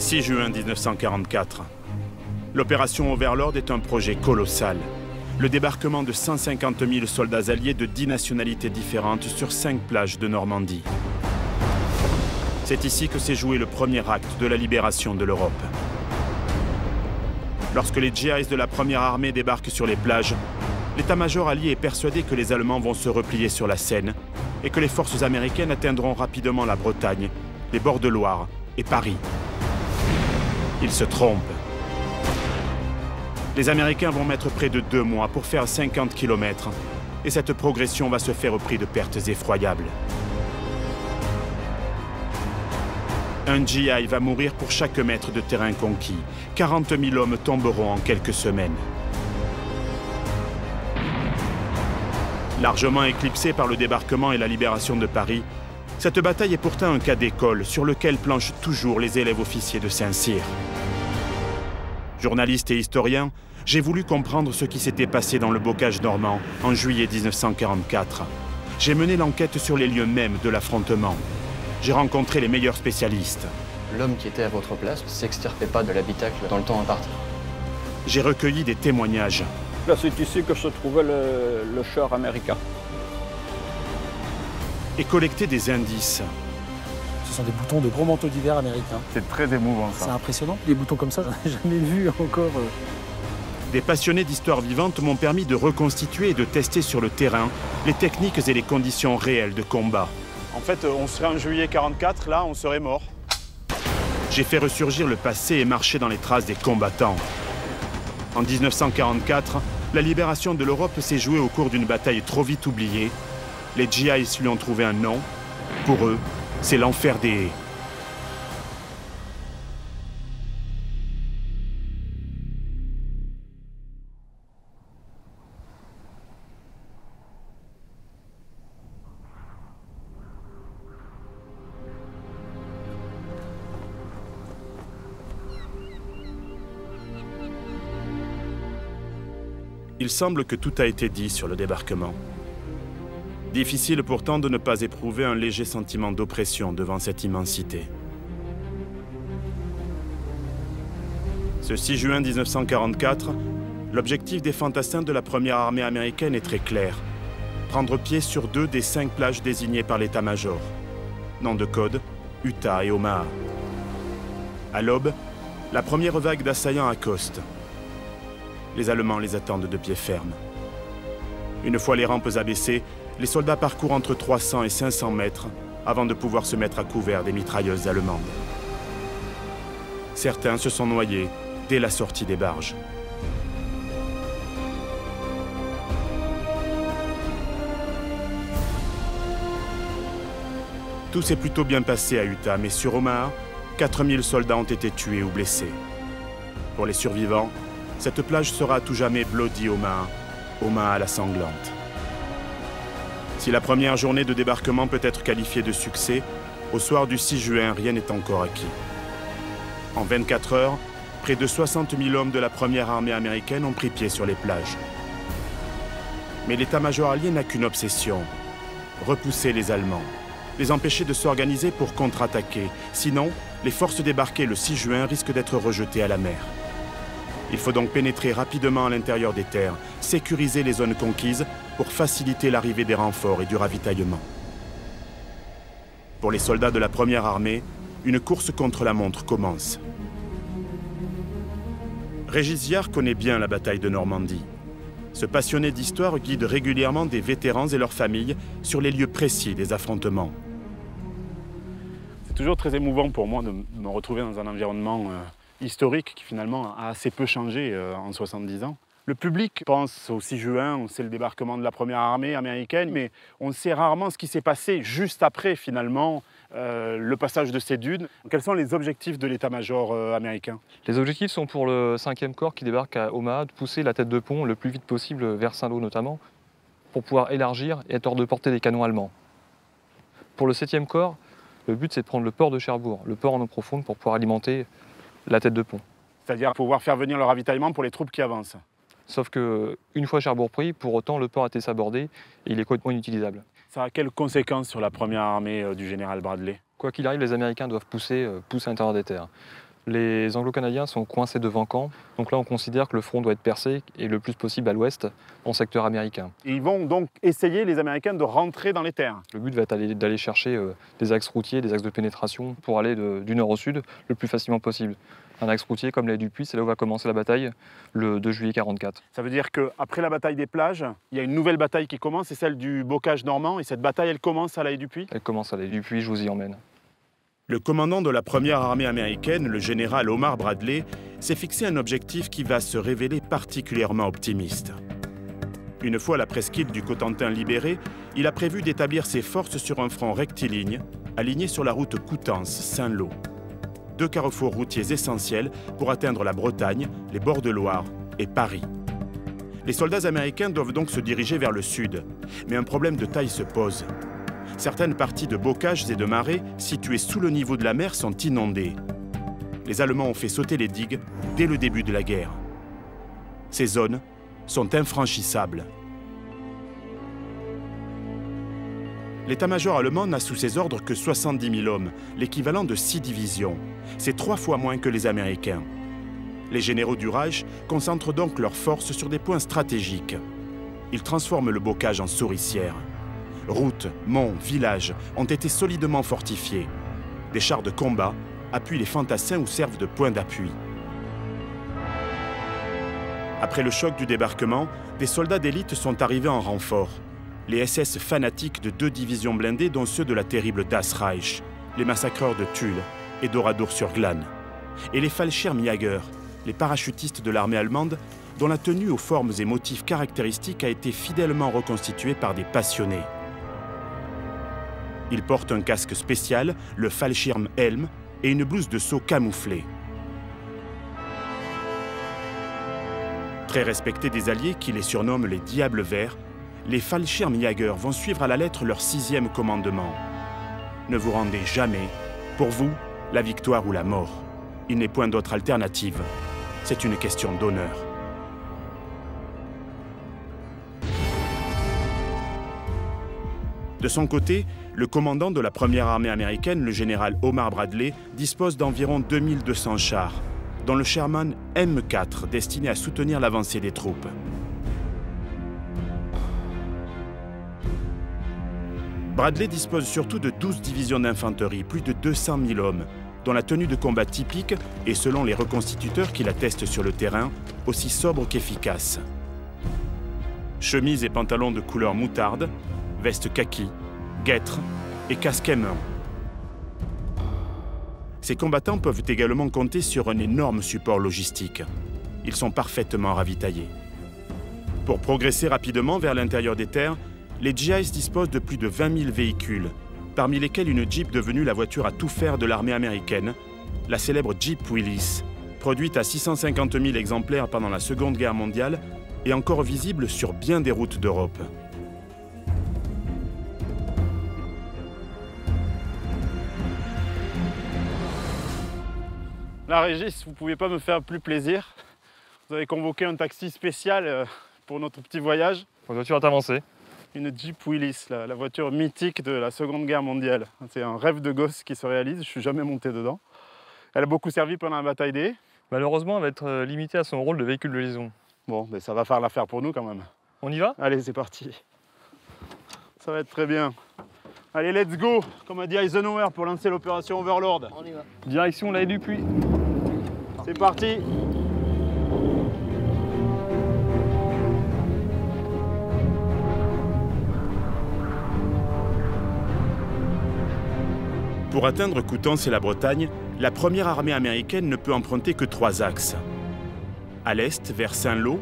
6 juin 1944. L'opération Overlord est un projet colossal. Le débarquement de 150 000 soldats alliés de 10 nationalités différentes sur 5 plages de Normandie. C'est ici que s'est joué le premier acte de la libération de l'Europe. Lorsque les GIs de la première armée débarquent sur les plages, l'état-major allié est persuadé que les Allemands vont se replier sur la Seine et que les forces américaines atteindront rapidement la Bretagne, les bords de Loire et Paris. Il se trompe. Les Américains vont mettre près de 2 mois pour faire 50 km et cette progression va se faire au prix de pertes effroyables. Un GI va mourir pour chaque mètre de terrain conquis. 40 000 hommes tomberont en quelques semaines. Largement éclipsée par le débarquement et la libération de Paris, cette bataille est pourtant un cas d'école sur lequel planchent toujours les élèves officiers de Saint-Cyr. Journaliste et historien, j'ai voulu comprendre ce qui s'était passé dans le bocage normand en juillet 1944. J'ai mené l'enquête sur les lieux mêmes de l'affrontement. J'ai rencontré les meilleurs spécialistes. L'homme qui était à votre place ne s'extirpait pas de l'habitacle dans le temps imparti. J'ai recueilli des témoignages. Là, c'est ici que se trouvait le char américain. Et collecté des indices. Ce sont des boutons de gros manteaux d'hiver américains. C'est très émouvant, ça. C'est impressionnant. Des boutons comme ça, j'en ai jamais vu encore. Des passionnés d'histoire vivante m'ont permis de reconstituer et de tester sur le terrain les techniques et les conditions réelles de combat. En fait, on serait en juillet 44, là, on serait mort. J'ai fait ressurgir le passé et marché dans les traces des combattants. En 1944, la libération de l'Europe s'est jouée au cours d'une bataille trop vite oubliée. Les GIs lui ont trouvé un nom. Pour eux, c'est l'enfer des haies. Il semble que tout a été dit sur le débarquement. Difficile pourtant de ne pas éprouver un léger sentiment d'oppression devant cette immensité. Ce 6 juin 1944, l'objectif des fantassins de la première armée américaine est très clair. Prendre pied sur 2 des 5 plages désignées par l'état-major. Nom de code, Utah et Omaha. À l'aube, la première vague d'assaillants accoste. Les Allemands les attendent de pied ferme. Une fois les rampes abaissées, les soldats parcourent entre 300 et 500 mètres avant de pouvoir se mettre à couvert des mitrailleuses allemandes. Certains se sont noyés dès la sortie des barges. Tout s'est plutôt bien passé à Utah, mais sur Omaha, 4000 soldats ont été tués ou blessés. Pour les survivants, cette plage sera à tout jamais Bloody Omaha, Omaha la sanglante. Si la première journée de débarquement peut être qualifiée de succès, au soir du 6 juin, rien n'est encore acquis. En 24 heures, près de 60 000 hommes de la première armée américaine ont pris pied sur les plages. Mais l'état-major allié n'a qu'une obsession, repousser les Allemands, les empêcher de s'organiser pour contre-attaquer. Sinon, les forces débarquées le 6 juin risquent d'être rejetées à la mer. Il faut donc pénétrer rapidement à l'intérieur des terres, sécuriser les zones conquises pour faciliter l'arrivée des renforts et du ravitaillement. Pour les soldats de la première armée, une course contre la montre commence. Régis Viard connaît bien la bataille de Normandie. Ce passionné d'histoire guide régulièrement des vétérans et leurs familles sur les lieux précis des affrontements. C'est toujours très émouvant pour moi de me retrouver dans un environnement historique qui finalement a assez peu changé en 70 ans. Le public pense au 6 juin, on sait le débarquement de la première armée américaine, mais on sait rarement ce qui s'est passé juste après finalement le passage de ces dunes. Quels sont les objectifs de l'état-major américain? Les objectifs sont pour le 5e corps qui débarque à Omaha de pousser la tête de pont le plus vite possible vers Saint-Lô notamment, pour pouvoir élargir et être hors de portée des canons allemands. Pour le 7e corps, le but c'est de prendre le port de Cherbourg, le port en eau profonde pour pouvoir alimenter la tête de pont. C'est-à-dire pouvoir faire venir le ravitaillement pour les troupes qui avancent. Sauf qu'une fois Cherbourg pris, pour autant le port a été sabordé et il est complètement inutilisable. Ça a quelles conséquences sur la première armée du général Bradley? Quoi qu'il arrive, les Américains doivent pousser à l'intérieur des terres. Les Anglo-Canadiens sont coincés devant Caen, donc là on considère que le front doit être percé et le plus possible à l'ouest, en secteur américain. Et ils vont donc essayer, les Américains, de rentrer dans les terres. Le but va être d'aller chercher des axes routiers, des axes de pénétration pour aller du nord au sud le plus facilement possible. Un axe routier comme la Dupuis, c'est là où va commencer la bataille le 2 juillet 1944. Ça veut dire qu'après la bataille des plages, il y a une nouvelle bataille qui commence, c'est celle du bocage normand. Et cette bataille, elle commence à la haie du Puy. Elle commence à la haie du Puy, je vous y emmène. Le commandant de la première armée américaine, le général Omar Bradley, s'est fixé un objectif qui va se révéler particulièrement optimiste. Une fois la presqu'île du Cotentin libérée, il a prévu d'établir ses forces sur un front rectiligne, aligné sur la route Coutances-Saint-Lô. 2 carrefours routiers essentiels pour atteindre la Bretagne, les bords de Loire et Paris. Les soldats américains doivent donc se diriger vers le sud, mais un problème de taille se pose. Certaines parties de bocages et de marais, situées sous le niveau de la mer, sont inondées. Les Allemands ont fait sauter les digues dès le début de la guerre. Ces zones sont infranchissables. L'état-major allemand n'a sous ses ordres que 70 000 hommes, l'équivalent de 6 divisions. C'est 3 fois moins que les Américains. Les généraux du Reich concentrent donc leurs forces sur des points stratégiques. Ils transforment le bocage en souricière. Routes, monts, villages ont été solidement fortifiés. Des chars de combat appuient les fantassins ou servent de point d'appui. Après le choc du débarquement, des soldats d'élite sont arrivés en renfort. Les SS fanatiques de 2 divisions blindées, dont ceux de la terrible Das Reich, les massacreurs de Tulle et d'Oradour-sur-Glane. Et les Fallschirmjäger, les parachutistes de l'armée allemande, dont la tenue aux formes et motifs caractéristiques a été fidèlement reconstituée par des passionnés. Ils portent un casque spécial, le Fallschirmhelm, et une blouse de saut camouflée. Très respectés des Alliés qui les surnomment les Diables Verts, les Fallschirmjäger vont suivre à la lettre leur 6e commandement. Ne vous rendez jamais. Pour vous, la victoire ou la mort. Il n'est point d'autre alternative. C'est une question d'honneur. De son côté, le commandant de la première armée américaine, le général Omar Bradley, dispose d'environ 2200 chars, dont le Sherman M4 destiné à soutenir l'avancée des troupes. Bradley dispose surtout de 12 divisions d'infanterie, plus de 200 000 hommes, dont la tenue de combat typique est, selon les reconstituteurs qui l'attestent sur le terrain, aussi sobre qu'efficace. Chemises et pantalons de couleur moutarde, vestes kaki, guêtres et casques M1. Ces combattants peuvent également compter sur un énorme support logistique. Ils sont parfaitement ravitaillés. Pour progresser rapidement vers l'intérieur des terres, les GIs disposent de plus de 20 000 véhicules, parmi lesquels une Jeep devenue la voiture à tout faire de l'armée américaine, la célèbre Jeep Willys, produite à 650 000 exemplaires pendant la Seconde Guerre mondiale et encore visible sur bien des routes d'Europe. La Régis, vous ne pouviez pas me faire plus plaisir. Vous avez convoqué un taxi spécial pour notre petit voyage. La voiture est avancée. Une Jeep Willys, la voiture mythique de la Seconde Guerre mondiale. C'est un rêve de gosse qui se réalise, je ne suis jamais monté dedans. Elle a beaucoup servi pendant la bataille des Haies. Malheureusement, elle va être limitée à son rôle de véhicule de liaison. Bon, mais ça va faire l'affaire pour nous quand même. On y va? Allez, c'est parti. Ça va être très bien. Allez, let's go, comme a dit Eisenhower pour lancer l'opération Overlord. On y va. Direction la haie du Puy. C'est parti. Pour atteindre Coutances et la Bretagne, la première armée américaine ne peut emprunter que 3 axes. À l'est, vers Saint-Lô,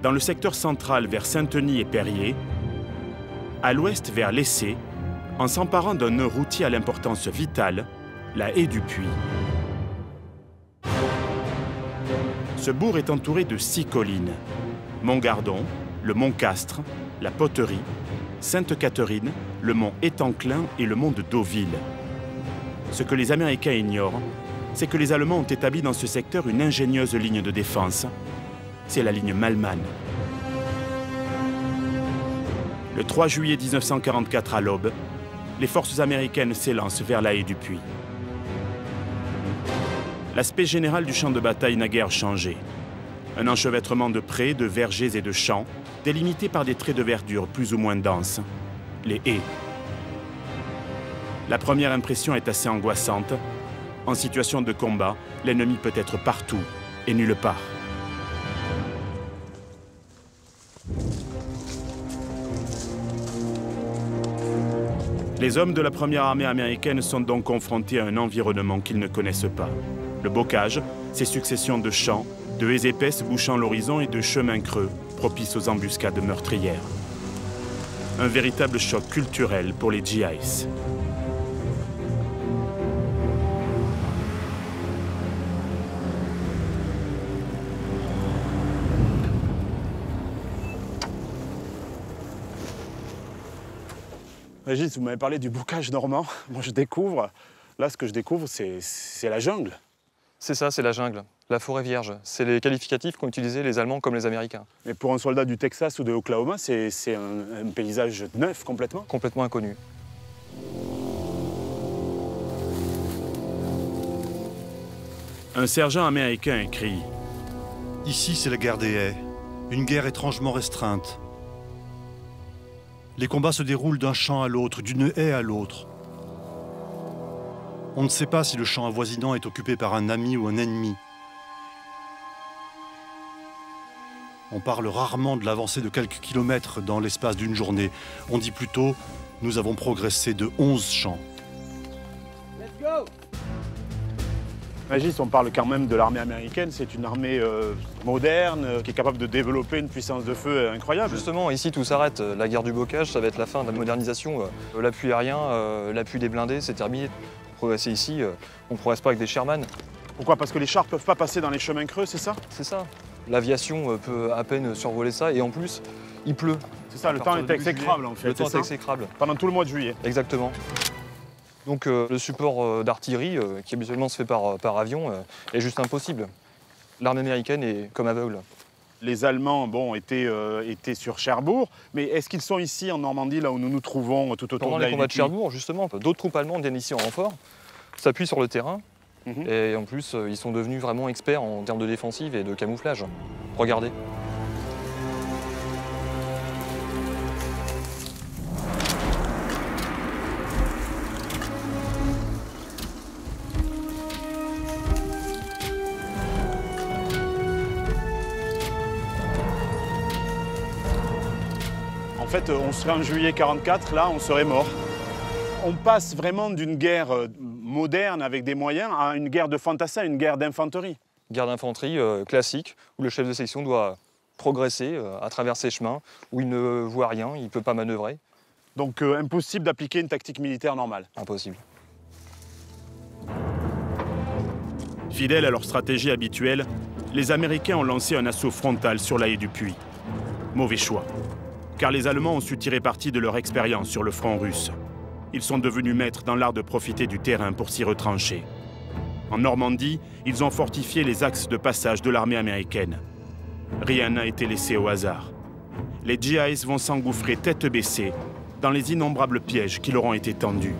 dans le secteur central vers Saint-Denis et Périers, à l'ouest vers l'Essé, en s'emparant d'un nœud routier à l'importance vitale, la haie du Puy. Ce bourg est entouré de 6 collines. Montgardon, le mont Castres, la Poterie, Sainte-Catherine, le mont Étanclin et le mont de Deauville. Ce que les Américains ignorent, c'est que les Allemands ont établi dans ce secteur une ingénieuse ligne de défense. C'est la ligne Malman. Le 3 juillet 1944 à l'aube, les forces américaines s'élancent vers la haie du Puy. L'aspect général du champ de bataille n'a guère changé. Un enchevêtrement de prés, de vergers et de champs, délimité par des traits de verdure plus ou moins denses, les haies. La première impression est assez angoissante. En situation de combat, l'ennemi peut être partout et nulle part. Les hommes de la première armée américaine sont donc confrontés à un environnement qu'ils ne connaissent pas. Le bocage, ces successions de champs, de haies épaisses bouchant l'horizon et de chemins creux propices aux embuscades meurtrières. Un véritable choc culturel pour les GIs. Régis, vous m'avez parlé du bocage normand. Moi, je découvre, là, ce que je découvre, c'est la jungle. C'est ça, c'est la jungle, la forêt vierge. C'est les qualificatifs qu'ont utilisés les Allemands comme les Américains. Mais pour un soldat du Texas ou de Oklahoma, c'est un paysage neuf complètement. Complètement inconnu. Un sergent américain écrit « Ici, c'est la guerre des haies, une guerre étrangement restreinte. Les combats se déroulent d'un champ à l'autre, d'une haie à l'autre. On ne sait pas si le champ avoisinant est occupé par un ami ou un ennemi. On parle rarement de l'avancée de quelques kilomètres dans l'espace d'une journée. On dit plutôt « nous avons progressé de 11 champs ». Régis, on parle quand même de l'armée américaine. C'est une armée moderne qui est capable de développer une puissance de feu incroyable. Justement, ici, tout s'arrête. La guerre du bocage, ça va être la fin de la modernisation. L'appui aérien, l'appui des blindés, c'est terminé. Pour progresser ici, on ne progresse pas avec des Sherman. Pourquoi? Parce que les chars ne peuvent pas passer dans les chemins creux, c'est ça? C'est ça. L'aviation peut à peine survoler ça, et en plus, il pleut. C'est ça, le temps est exécrable en fait. Le temps est exécrable. Pendant tout le mois de juillet. Exactement. Donc le support d'artillerie, qui habituellement se fait par avion, est juste impossible. L'armée américaine est comme aveugle. Les Allemands étaient sur Cherbourg, mais est-ce qu'ils sont ici en Normandie, là où nous nous trouvons tout autour Pendant de la les combats de Lituanie? Cherbourg, justement, d'autres troupes allemandes viennent ici en renfort, s'appuient sur le terrain, et en plus, ils sont devenus vraiment experts en termes de défensive et de camouflage. Regardez. En fait, on serait en juillet 44, là, on serait mort. On passe vraiment d'une guerre moderne avec des moyens à une guerre de fantassins, une guerre d'infanterie. Guerre d'infanterie classique, où le chef de section doit progresser à travers ses chemins, où il ne voit rien, il ne peut pas manœuvrer. Donc impossible d'appliquer une tactique militaire normale. Impossible. Fidèles à leur stratégie habituelle, les Américains ont lancé un assaut frontal sur la haie du Puy. Mauvais choix, car les Allemands ont su tirer parti de leur expérience sur le front russe. Ils sont devenus maîtres dans l'art de profiter du terrain pour s'y retrancher. En Normandie, ils ont fortifié les axes de passage de l'armée américaine. Rien n'a été laissé au hasard. Les GIs vont s'engouffrer tête baissée dans les innombrables pièges qui leur ont été tendus.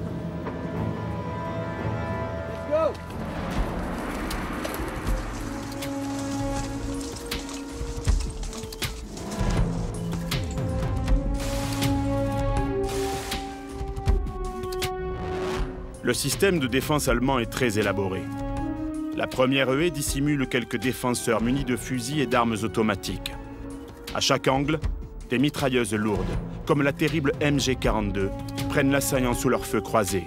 Le système de défense allemand est très élaboré. La première haie dissimule quelques défenseurs munis de fusils et d'armes automatiques. À chaque angle, des mitrailleuses lourdes, comme la terrible MG42, prennent l'assaillant sous leur feu croisé.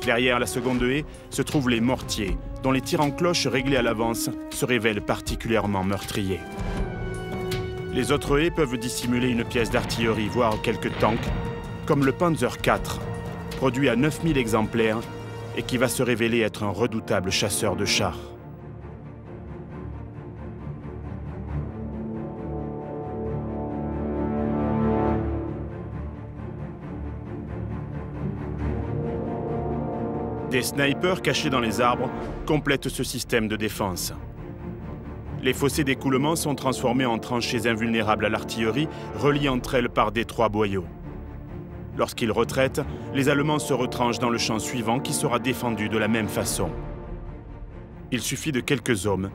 Derrière la seconde haie se trouvent les mortiers, dont les tirs en cloche réglés à l'avance se révèlent particulièrement meurtriers. Les autres haies peuvent dissimuler une pièce d'artillerie, voire quelques tanks, comme le Panzer IV, produit à 9000 exemplaires et qui va se révéler être un redoutable chasseur de chars. Des snipers cachés dans les arbres complètent ce système de défense. Les fossés d'écoulement sont transformés en tranchées invulnérables à l'artillerie, reliées entre elles par d'étroits boyaux. Lorsqu'ils retraitent, les Allemands se retranchent dans le champ suivant qui sera défendu de la même façon. il suffit de quelques hommes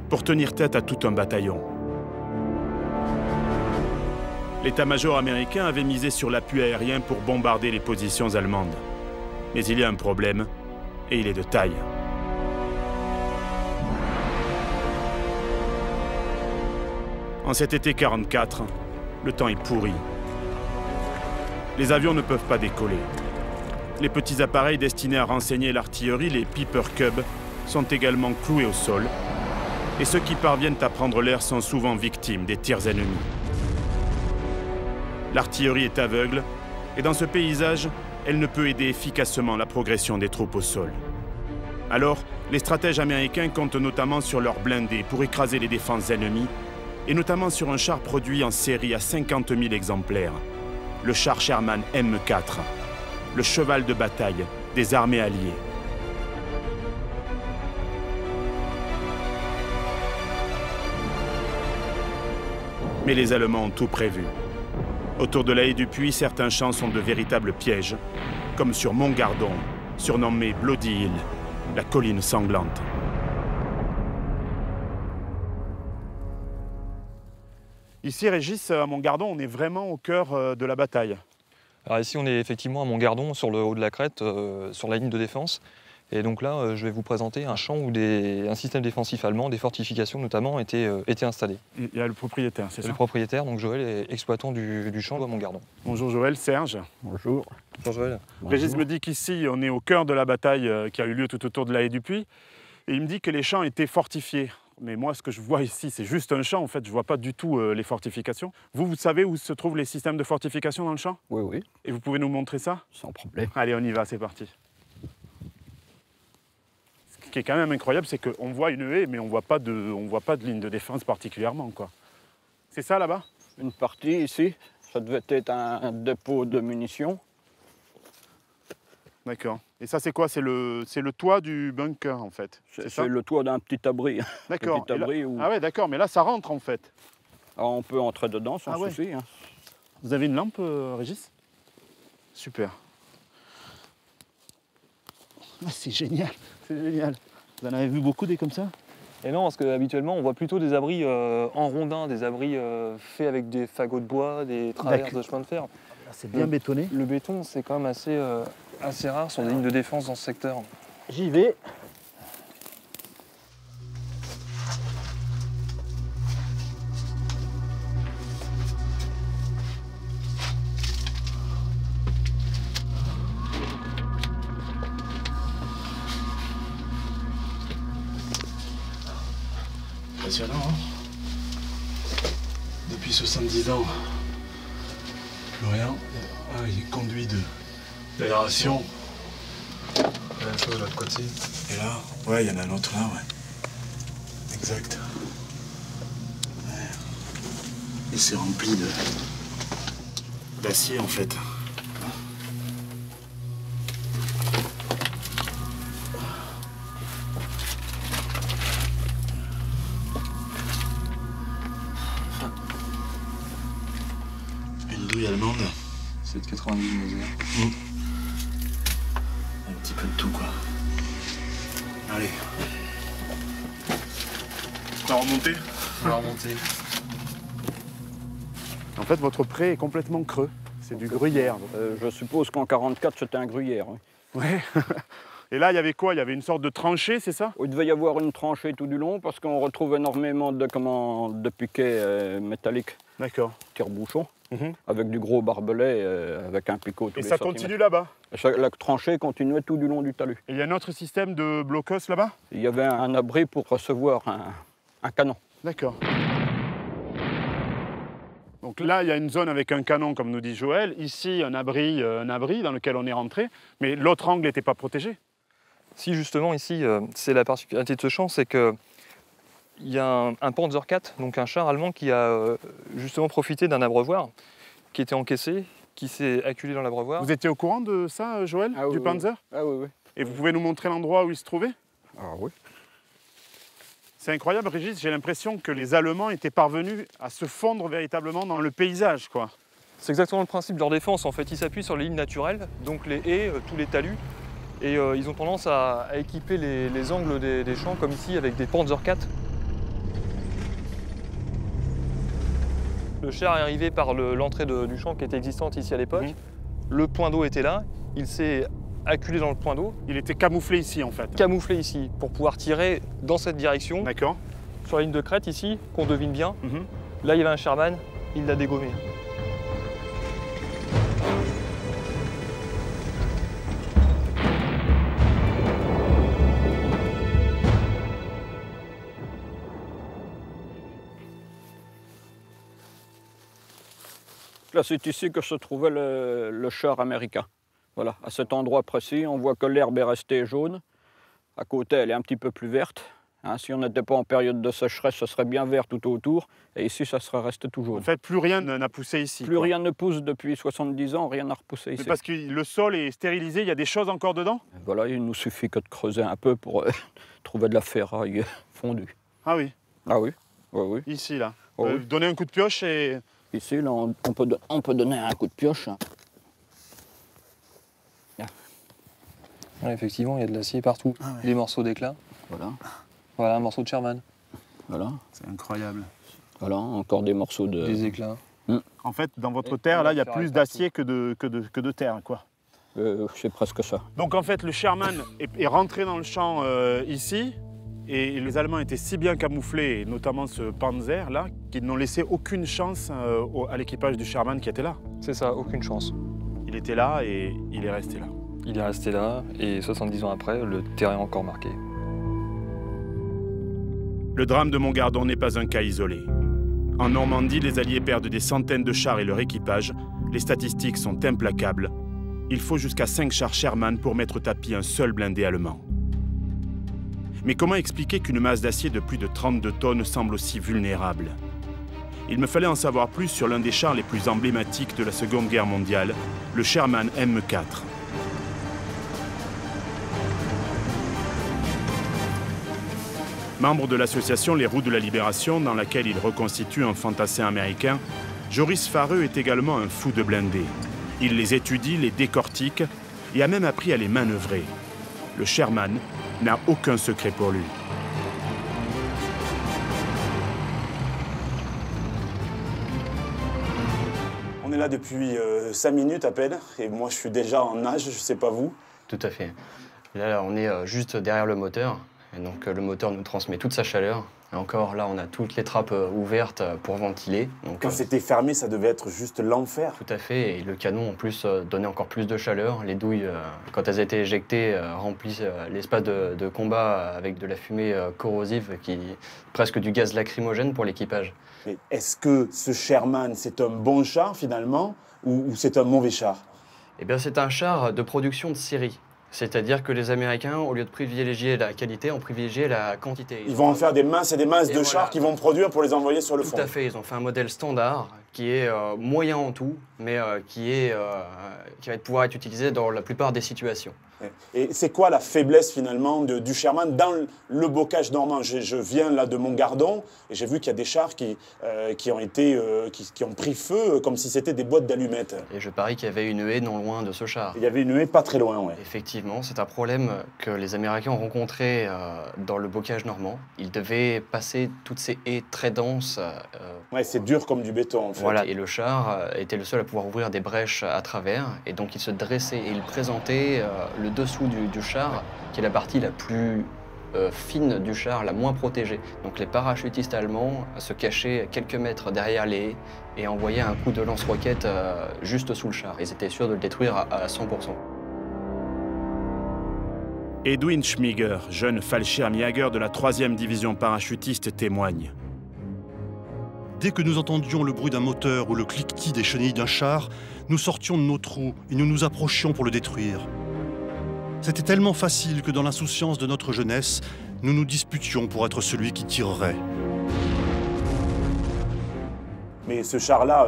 pour tenir tête à tout un bataillon. L'état-major américain avait misé sur l'appui aérien pour bombarder les positions allemandes. Mais il y a un problème, et il est de taille. En cet été 44, le temps est pourri. Les avions ne peuvent pas décoller. Les petits appareils destinés à renseigner l'artillerie, les Piper Cub, sont également cloués au sol. Et ceux qui parviennent à prendre l'air sont souvent victimes des tirs ennemis. L'artillerie est aveugle, et dans ce paysage, elle ne peut aider efficacement la progression des troupes au sol. Alors, les stratèges américains comptent notamment sur leurs blindés pour écraser les défenses ennemies, et notamment sur un char produit en série à 50 000 exemplaires, le char Sherman M4, le cheval de bataille des armées alliées. Mais les Allemands ont tout prévu. Autour de la haie du puits, certains champs sont de véritables pièges, comme sur Montgardon, surnommé Bloody Hill, la colline sanglante. Ici, Régis, à Montgardon, on est vraiment au cœur de la bataille. Alors ici, on est effectivement à Montgardon, sur le haut de la crête, sur la ligne de défense. Et donc là, je vais vous présenter un champ où un système défensif allemand, des fortifications notamment, étaient installées. Il y a le propriétaire, c'est ça? Le propriétaire, donc Joël, est exploitant du champ à Montgardon. Bonjour Joël, Serge. Bonjour. Bonjour Joël. Régis me dit qu'ici, on est au cœur de la bataille qui a eu lieu tout autour de la haie du puits. Et il me dit que les champs étaient fortifiés. Mais moi, ce que je vois ici, c'est juste un champ. En fait, je ne vois pas du tout les fortifications. Vous savez où se trouvent les systèmes de fortification dans le champ? Oui, oui, Et vous pouvez nous montrer ça? sans problème. Allez, on y va, c'est parti. Ce qui est quand même incroyable, c'est qu'on voit une haie, mais on voit pas de ligne de défense particulièrement, quoi. C'est ça, là-bas? Une partie ici, ça devait être un dépôt de munitions. D'accord. Et ça, c'est quoi? C'est le toit du bunker, en fait. C'est ça? C'est le toit d'un petit abri. D'accord. Petit abri où Ah ouais, d'accord, mais là, ça rentre, en fait. alors, on peut entrer dedans sans Ah ouais. souci. Hein. Vous avez une lampe, Régis? Super. Ah, c'est génial, c'est génial. Vous en avez vu beaucoup des comme ça? Et non, parce qu'habituellement, on voit plutôt des abris en rondins, des abris faits avec des fagots de bois, des traverses de chemin de fer. C'est bien bétonné. Le béton, c'est quand même assez rare sur des lignes de défense dans ce secteur. J'y vais. Impressionnant, hein? Depuis 70 ans, plus rien. Ah, il est conduit d'aération. La même chose de l'autre côté. Et là, ouais, il y en a un autre là, ouais. Exact. Ouais. Et c'est rempli d'acier en fait. Une douille allemande. C'est de 90 mesures. Un petit peu de tout, quoi. Allez. On va remonter? On va remonter. En fait, votre pré est complètement creux. C'est du gruyère. Je suppose qu'en 44, c'était un gruyère. Oui. Ouais. Et là, il y avait quoi? Il y avait une sorte de tranchée, c'est ça? Il devait y avoir une tranchée tout du long parce qu'on retrouve énormément de piquets métalliques, D'accord. tire-bouchons, avec du gros barbelé, avec un picot. tous Et les ça centimètres. continue là-bas? La tranchée continuait tout du long du talus. Et il y a un autre système de blocos là-bas? Il y avait un abri pour recevoir un canon. D'accord. Donc là, il y a une zone avec un canon, comme nous dit Joël. Ici, un abri dans lequel on est rentré. Mais l'autre angle n'était pas protégé. Si justement ici, c'est la particularité de ce champ, c'est qu'il y a un Panzer IV, donc un char allemand qui a justement profité d'un abreuvoir qui était encaissé, qui s'est acculé dans l'abreuvoir. Vous étiez au courant de ça, Joël, Ah oui, du oui. Panzer? Ah oui, oui. Et vous pouvez nous montrer l'endroit où il se trouvait? Ah oui. C'est incroyable, Régis, j'ai l'impression que les Allemands étaient parvenus à se fondre véritablement dans le paysage, quoi. C'est exactement le principe de leur défense. En fait, ils s'appuient sur les lignes naturelles, donc les haies, tous les talus, Et ils ont tendance à équiper les angles des champs, comme ici, avec des Panzer IV. Le char est arrivé par l'entrée du champ qui était existante ici à l'époque. Le point d'eau était là, il s'est acculé dans le point d'eau. Il était camouflé ici en fait. Camouflé ici, pour pouvoir tirer dans cette direction. D'accord. Sur la ligne de crête ici, qu'on devine bien. Là, il y avait un Sherman, il l'a dégommé. Là, c'est ici que se trouvait le char américain. Voilà, à cet endroit précis, on voit que l'herbe est restée jaune. À côté, elle est un petit peu plus verte. Hein, si on n'était pas en période de sécheresse, ce serait bien vert tout autour. Et ici, ça serait resté tout jaune. En fait, plus rien n'a poussé ici. Plus rien ne pousse depuis 70 ans, rien n'a repoussé ici. Mais parce que le sol est stérilisé, il y a des choses encore dedans? Voilà, il nous suffit que de creuser un peu pour trouver de la ferraille fondue. Ah oui. Ah oui, oui, oui. Ici, là. Oh, oui. Donner un coup de pioche et... Ici, là, on peut donner un coup de pioche. Ouais, effectivement, il y a de l'acier partout. Ah ouais. Des morceaux d'éclat. Voilà, Voilà, un morceau de Sherman. voilà, C'est incroyable. voilà, encore des morceaux de... Des éclats. En fait, dans votre Et terre, là, il y a la plus ferraille d'acier que de terre, quoi. c'est presque ça. Donc en fait, le Sherman est rentré dans le champ ici, et les Allemands étaient si bien camouflés, et notamment ce Panzer là, qu'ils n'ont laissé aucune chance à l'équipage du Sherman qui était là. C'est ça, aucune chance. Il était là et il est resté là. Il est resté là, et 70 ans après, le terrain est encore marqué. Le drame de Montgardon n'est pas un cas isolé. En Normandie, les Alliés perdent des centaines de chars et leur équipage. Les statistiques sont implacables. Il faut jusqu'à 5 chars Sherman pour mettre au tapis un seul blindé allemand. Mais comment expliquer qu'une masse d'acier de plus de 32 tonnes semble aussi vulnérable? Il me fallait en savoir plus sur l'un des chars les plus emblématiques de la Seconde Guerre mondiale, le Sherman M4. Membre de l'association Les Roues de la Libération, dans laquelle il reconstitue un fantassin américain, Joris Fareux est également un fou de blindés. Il les étudie, les décortique et a même appris à les manœuvrer. Le Sherman n'a aucun secret pour lui. On est là depuis 5 minutes à peine, et moi je suis déjà en nage, je sais pas vous. Tout à fait. Là, on est juste derrière le moteur. Et donc, le moteur nous transmet toute sa chaleur. Et encore, là, on a toutes les trappes ouvertes pour ventiler. Donc, Quand c'était fermé, ça devait être juste l'enfer. tout à fait. Et le canon, en plus, donnait encore plus de chaleur. Les douilles, quand elles étaient éjectées, remplissent l'espace de combat avec de la fumée corrosive, presque du gaz lacrymogène pour l'équipage. Mais est-ce que ce Sherman, c'est un bon char finalement, ou c'est un mauvais char? Eh bien, c'est un char de production de série. C'est-à-dire que les Américains, au lieu de privilégier la qualité, ont privilégié la quantité. Ils vont en faire des masses et des masses Et de voilà. chars qu'ils vont produire pour les envoyer sur le Tout front. à fait, ils ont fait un modèle standard qui est moyen en tout, mais qui va pouvoir être utilisé dans la plupart des situations. Et c'est quoi la faiblesse finalement du Sherman dans le bocage normand? Je viens là de Montgardon et j'ai vu qu'il y a des chars qui ont pris feu comme si c'était des boîtes d'allumettes. Et je parie qu'il y avait une haie non loin de ce char. Il y avait une haie pas très loin, ouais. Effectivement, c'est un problème que les Américains ont rencontré dans le bocage normand. Ils devaient passer toutes ces haies très denses. Ouais, c'est dur comme du béton en fait. Voilà, et le char était le seul à pouvoir ouvrir des brèches à travers, et donc il se dressait et il présentait le dessous du char, qui est la partie la plus fine du char, la moins protégée. Donc les parachutistes allemands se cachaient quelques mètres derrière les haies et envoyaient un coup de lance-roquette juste sous le char. Ils étaient sûrs de le détruire à 100%. Edwin Schmiger, jeune Fallschirmjäger de la 3e division parachutiste, témoigne. Dès que nous entendions le bruit d'un moteur ou le cliquetis des chenilles d'un char, nous sortions de nos trous et nous nous approchions pour le détruire. C'était tellement facile que dans l'insouciance de notre jeunesse, nous nous disputions pour être celui qui tirerait. Mais ce char-là,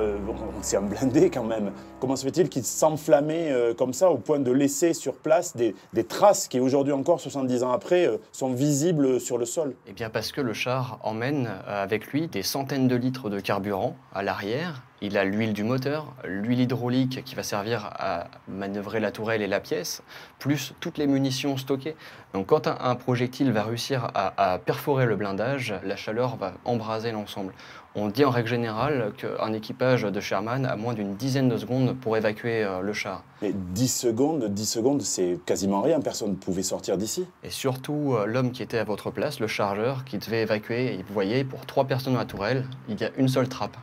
c'est un blindé quand même. Comment se fait-il qu'il s'enflammait comme ça au point de laisser sur place des traces qui aujourd'hui encore, 70 ans après, sont visibles sur le sol? Eh bien parce que le char emmène avec lui des centaines de litres de carburant à l'arrière Il a l'huile du moteur, l'huile hydraulique qui va servir à manœuvrer la tourelle et la pièce, plus toutes les munitions stockées. Donc quand un projectile va réussir à perforer le blindage, la chaleur va embraser l'ensemble. On dit en règle générale qu'un équipage de Sherman a moins d'une dizaine de secondes pour évacuer le char. Mais 10 secondes, c'est quasiment rien. Personne ne pouvait sortir d'ici. Et surtout, l'homme qui était à votre place, le chargeur, qui devait évacuer, et vous voyez, pour 3 personnes dans la tourelle, il y a une seule trappe.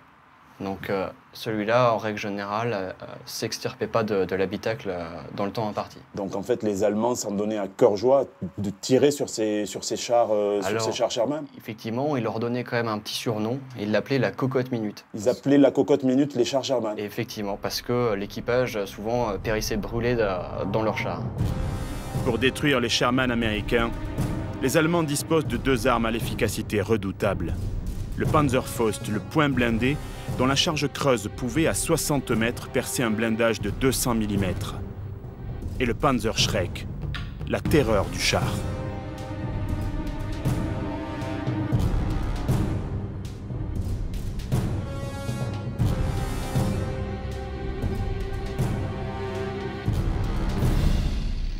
Donc celui-là, en règle générale, s'extirpait pas de l'habitacle dans le temps imparti. Donc en fait, les Allemands s'en donnaient à cœur joie de tirer sur ces chars, sur ces chars Sherman. Effectivement, il leur donnait quand même un petit surnom. Ils l'appelaient la cocotte minute. Ils appelaient la cocotte minute les chars Sherman. Et effectivement, parce que l'équipage souvent périssait brûlé dans leur char. Pour détruire les Sherman américains, les Allemands disposent de 2 armes à l'efficacité redoutable. Le Panzerfaust, le point blindé, dont la charge creuse pouvait à 60 mètres percer un blindage de 200 mm. Et le Panzerschreck, la terreur du char.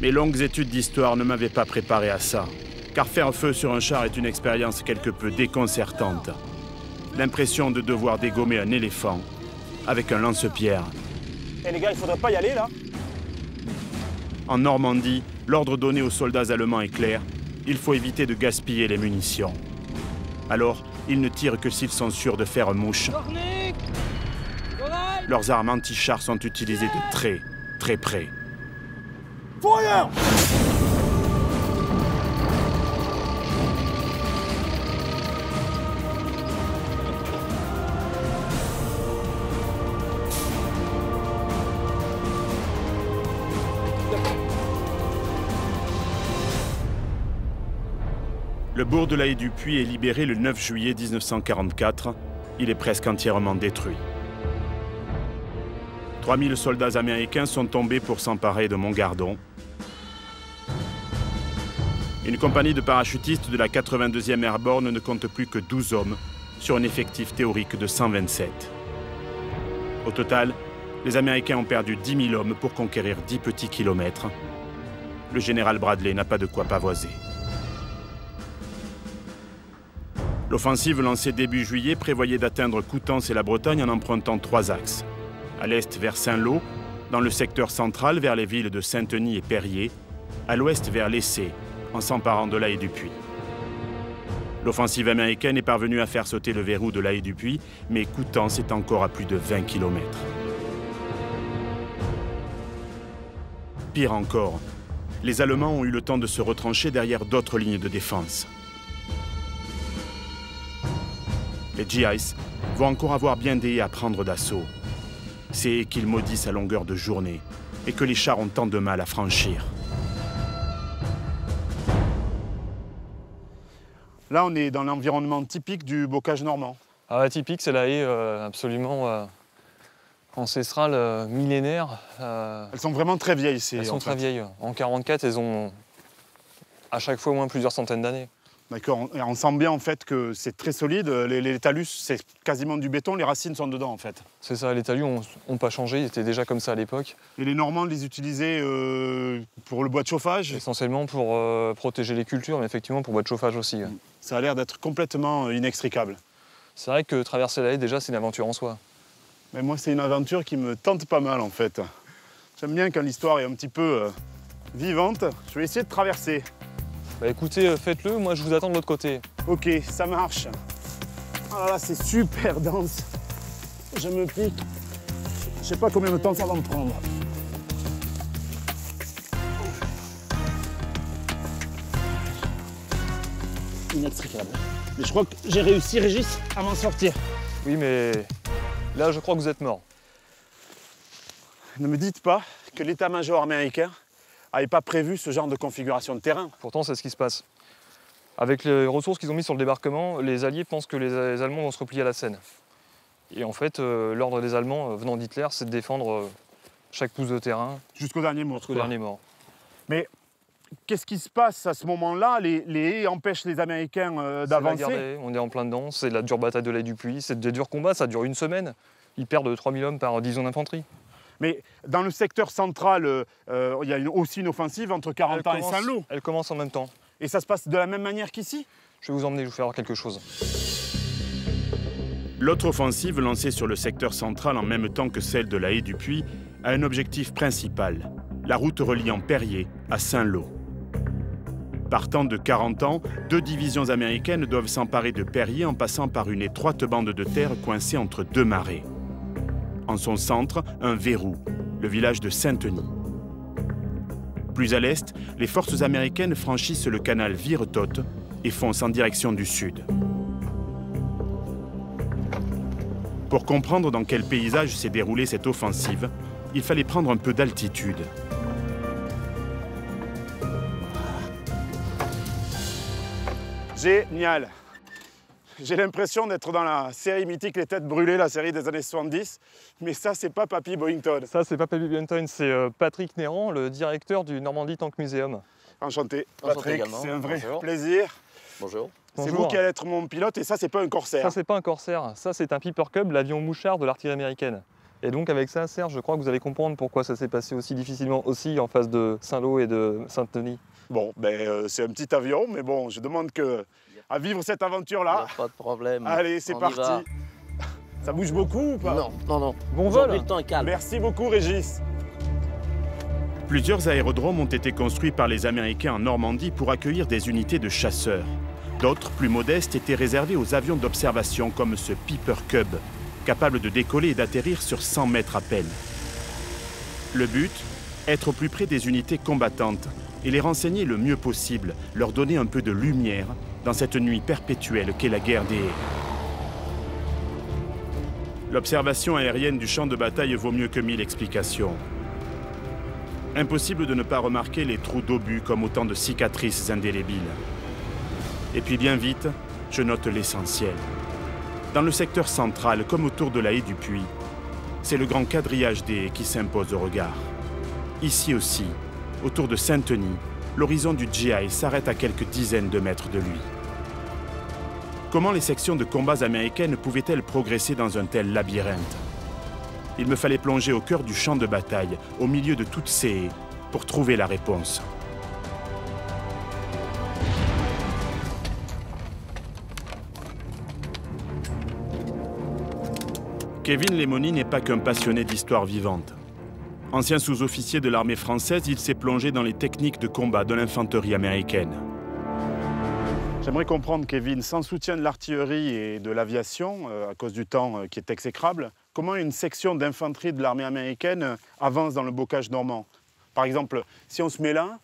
Mes longues études d'histoire ne m'avaient pas préparé à ça, car faire feu sur un char est une expérience quelque peu déconcertante. L'impression de devoir dégommer un éléphant avec un lance-pierre. Eh les gars, il faudrait pas y aller là? En Normandie, l'ordre donné aux soldats allemands est clair, il faut éviter de gaspiller les munitions. Alors, ils ne tirent que s'ils sont sûrs de faire mouche. Leurs armes anti-chars sont utilisées de très, très près. Fire! Le bourg de la Haie-du-Puy est libéré le 9 juillet 1944. Il est presque entièrement détruit. 3000 soldats américains sont tombés pour s'emparer de Montgardon. Une compagnie de parachutistes de la 82e Airborne ne compte plus que 12 hommes sur un effectif théorique de 127. Au total, les Américains ont perdu 10 000 hommes pour conquérir 10 petits kilomètres. Le général Bradley n'a pas de quoi pavoiser. L'offensive lancée début juillet prévoyait d'atteindre Coutances et la Bretagne en empruntant 3 axes. À l'est vers Saint-Lô, dans le secteur central vers les villes de Saint-Denis et Périers, à l'ouest vers l'Essé, en s'emparant de la Haie-du-Puy. L'offensive américaine est parvenue à faire sauter le verrou de la Haie-du-Puy, mais Coutances est encore à plus de 20 km. Pire encore, les Allemands ont eu le temps de se retrancher derrière d'autres lignes de défense. Les GIs vont encore avoir bien des haies à prendre d'assaut. Ces haies qu'ils maudissent à longueur de journée et que les chars ont tant de mal à franchir. Là, on est dans l'environnement typique du bocage normand. Ah, typique, c'est la haie absolument ancestrale, millénaire. Elles sont vraiment très vieilles. Elles sont très vieilles. En 1944, elles ont à chaque fois au moins plusieurs centaines d'années. D'accord, on sent bien en fait que c'est très solide. Les talus, c'est quasiment du béton, les racines sont dedans en fait. C'est ça, les talus n'ont pas changé, ils étaient déjà comme ça à l'époque. Et les Normands les utilisaient pour le bois de chauffage? Essentiellement pour protéger les cultures, mais effectivement pour bois de chauffage aussi. Ça a l'air d'être complètement inextricable. C'est vrai que traverser la haie, déjà, c'est une aventure en soi. Mais moi, c'est une aventure qui me tente pas mal en fait. J'aime bien quand l'histoire est un petit peu vivante. Je vais essayer de traverser. Bah écoutez, faites-le, moi je vous attends de l'autre côté. Ok, ça marche. Oh là là, c'est super dense. Je me pique. Je sais pas combien de temps ça va me prendre. Inextricable. Mais je crois que j'ai réussi, Régis, à m'en sortir. Oui, mais là, je crois que vous êtes mort. Ne me dites pas que l'état-major américain n'avait pas prévu ce genre de configuration de terrain. Pourtant, c'est ce qui se passe. Avec les ressources qu'ils ont mises sur le débarquement, les Alliés pensent que les Allemands vont se replier à la Seine. Et en fait, l'ordre des Allemands venant d'Hitler, c'est de défendre chaque pouce de terrain. Jusqu'au dernier mort. Jusqu'au dernier mort. Mais qu'est-ce qui se passe à ce moment-là? Les haies empêchent les Américains d'avancer. On est en plein dedans, c'est la dure bataille de la Haie-du-Puy, c'est des durs combats, ça dure une semaine. Ils perdent 3000 hommes par division d'infanterie. Mais dans le secteur central, il y a aussi une offensive entre Carentan et Saint-Lô. Elle commence en même temps. Et ça se passe de la même manière qu'ici? Je vais vous emmener, je vous faire voir quelque chose. L'autre offensive, lancée sur le secteur central en même temps que celle de la haie du Puy, a un objectif principal, la route reliant Perrier à Saint-Lô. Partant de Carentan, 2 divisions américaines doivent s'emparer de Perrier en passant par une étroite bande de terre coincée entre 2 marais. En son centre, un verrou, le village de Saint-Denis. Plus à l'est, les forces américaines franchissent le canal Viretote et foncent en direction du sud. Pour comprendre dans quel paysage s'est déroulée cette offensive, il fallait prendre un peu d'altitude. Génial. J'ai l'impression d'être dans la série mythique Les Têtes Brûlées, la série des années 70. Mais ça, c'est pas Papy Boyington. Ça, c'est pas Papy Boyington, c'est Patrick Néran, le directeur du Normandie Tank Museum. Enchanté, Enchanté Patrick. également. C'est un vrai Bonjour. plaisir. Bonjour. C'est Bonjour. vous qui allez être mon pilote et ça, c'est pas un corsaire. Ça, c'est pas un corsaire, ça, c'est un Piper Cub, l'avion mouchard de l'artillerie américaine. Et donc, avec ça, Serge, je crois que vous allez comprendre pourquoi ça s'est passé aussi difficilement aussi en face de Saint-Lô et de Saint-Denis. Bon, c'est un petit avion, mais bon, je demande à vivre cette aventure-là. Pas de problème. Allez, c'est On y parti. va. Ça bouge beaucoup ou pas? Non, non, non. Bon Aujourd'hui, vol. le temps est calme. Merci beaucoup, Régis. Plusieurs aérodromes ont été construits par les Américains en Normandie pour accueillir des unités de chasseurs. D'autres, plus modestes, étaient réservés aux avions d'observation comme ce Piper Cub, capable de décoller et d'atterrir sur 100 mètres à peine. Le but, être au plus près des unités combattantes et les renseigner le mieux possible, leur donner un peu de lumière dans cette nuit perpétuelle qu'est la guerre des haies. L'observation aérienne du champ de bataille vaut mieux que 1000 explications. Impossible de ne pas remarquer les trous d'obus comme autant de cicatrices indélébiles. Et puis bien vite, je note l'essentiel. Dans le secteur central, comme autour de la haie du Puy, c'est le grand quadrillage des haies qui s'impose au regard. Ici aussi, autour de Saint-Denis, l'horizon du GI s'arrête à quelques dizaines de mètres de lui. Comment les sections de combats américaines pouvaient-elles progresser dans un tel labyrinthe? Il me fallait plonger au cœur du champ de bataille, au milieu de toutes ces haies, pour trouver la réponse. Kevin Lemony n'est pas qu'un passionné d'histoire vivante. Ancien sous-officier de l'armée française, il s'est plongé dans les techniques de combat de l'infanterie américaine. J'aimerais comprendre, Kevin, sans soutien de l'artillerie et de l'aviation, à cause du temps qui est exécrable, comment une section d'infanterie de l'armée américaine avance dans le bocage normand. Par exemple, si on se met là,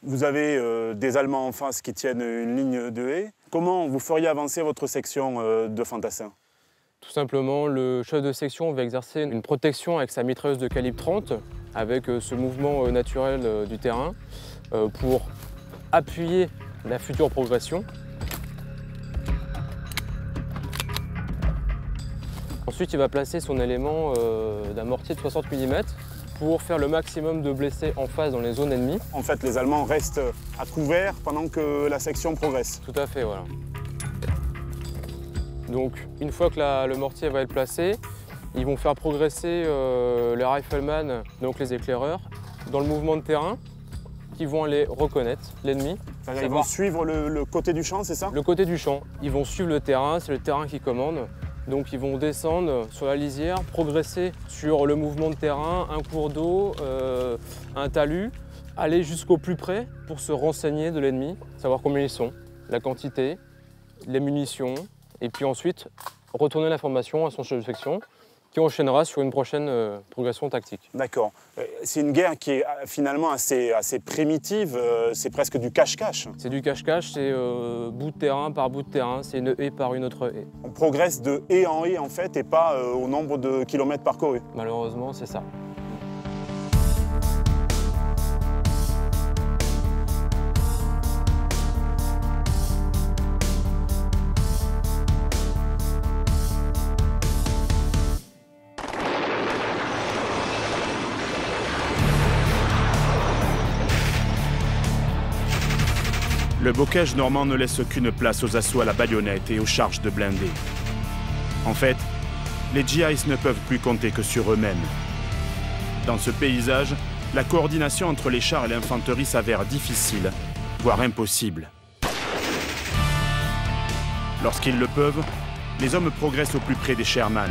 vous avez des Allemands en face qui tiennent une ligne de haies. Comment vous feriez avancer votre section de fantassins? Tout simplement, le chef de section va exercer une protection avec sa mitrailleuse de calibre 30, avec ce mouvement naturel du terrain, pour appuyer la future progression. Ensuite, il va placer son élément d'un mortier de 60 mm pour faire le maximum de blessés en face dans les zones ennemies. En fait, les Allemands restent à couvert pendant que la section progresse. Tout à fait, voilà. Donc, une fois que le mortier va être placé, ils vont faire progresser les riflemen, donc les éclaireurs, dans le mouvement de terrain, qui vont aller reconnaître l'ennemi. Ils vont suivre le côté du champ, c'est ça? Le côté du champ. Ils vont suivre le terrain, c'est le terrain qui commande. Donc ils vont descendre sur la lisière, progresser sur le mouvement de terrain, un cours d'eau, un talus, aller jusqu'au plus près pour se renseigner de l'ennemi, savoir combien ils sont, la quantité, les munitions, et puis ensuite retourner l'information à son chef de section qui enchaînera sur une prochaine progression tactique. D'accord. C'est une guerre qui est finalement assez primitive, c'est presque du cache-cache. C'est du cache-cache, c'est bout de terrain par bout de terrain, c'est une haie par une autre haie. On progresse de haie en haie en fait et pas au nombre de kilomètres parcourus. Malheureusement, c'est ça. Le bocage normand ne laisse aucune place aux assauts à la baïonnette et aux charges de blindés. En fait, les GIs ne peuvent plus compter que sur eux-mêmes. Dans ce paysage, la coordination entre les chars et l'infanterie s'avère difficile, voire impossible. Lorsqu'ils le peuvent, les hommes progressent au plus près des Sherman,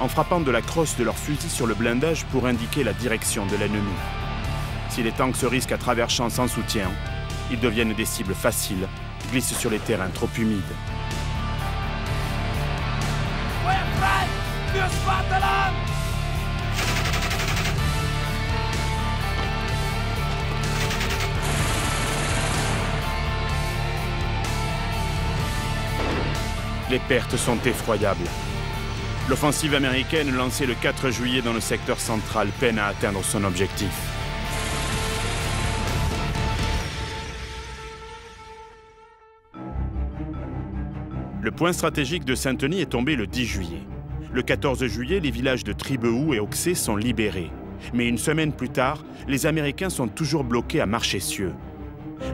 en frappant de la crosse de leur fusil sur le blindage pour indiquer la direction de l'ennemi. Si les tanks se risquent à travers champs sans soutien, ils deviennent des cibles faciles, glissent sur les terrains trop humides. Les pertes sont effroyables. L'offensive américaine lancée le 4 juillet dans le secteur central peine à atteindre son objectif. Le point stratégique de Saint-Denis est tombé le 10 juillet. Le 14 juillet, les villages de Tribehou et Auxey sont libérés. Mais une semaine plus tard, les Américains sont toujours bloqués à Marchessieux.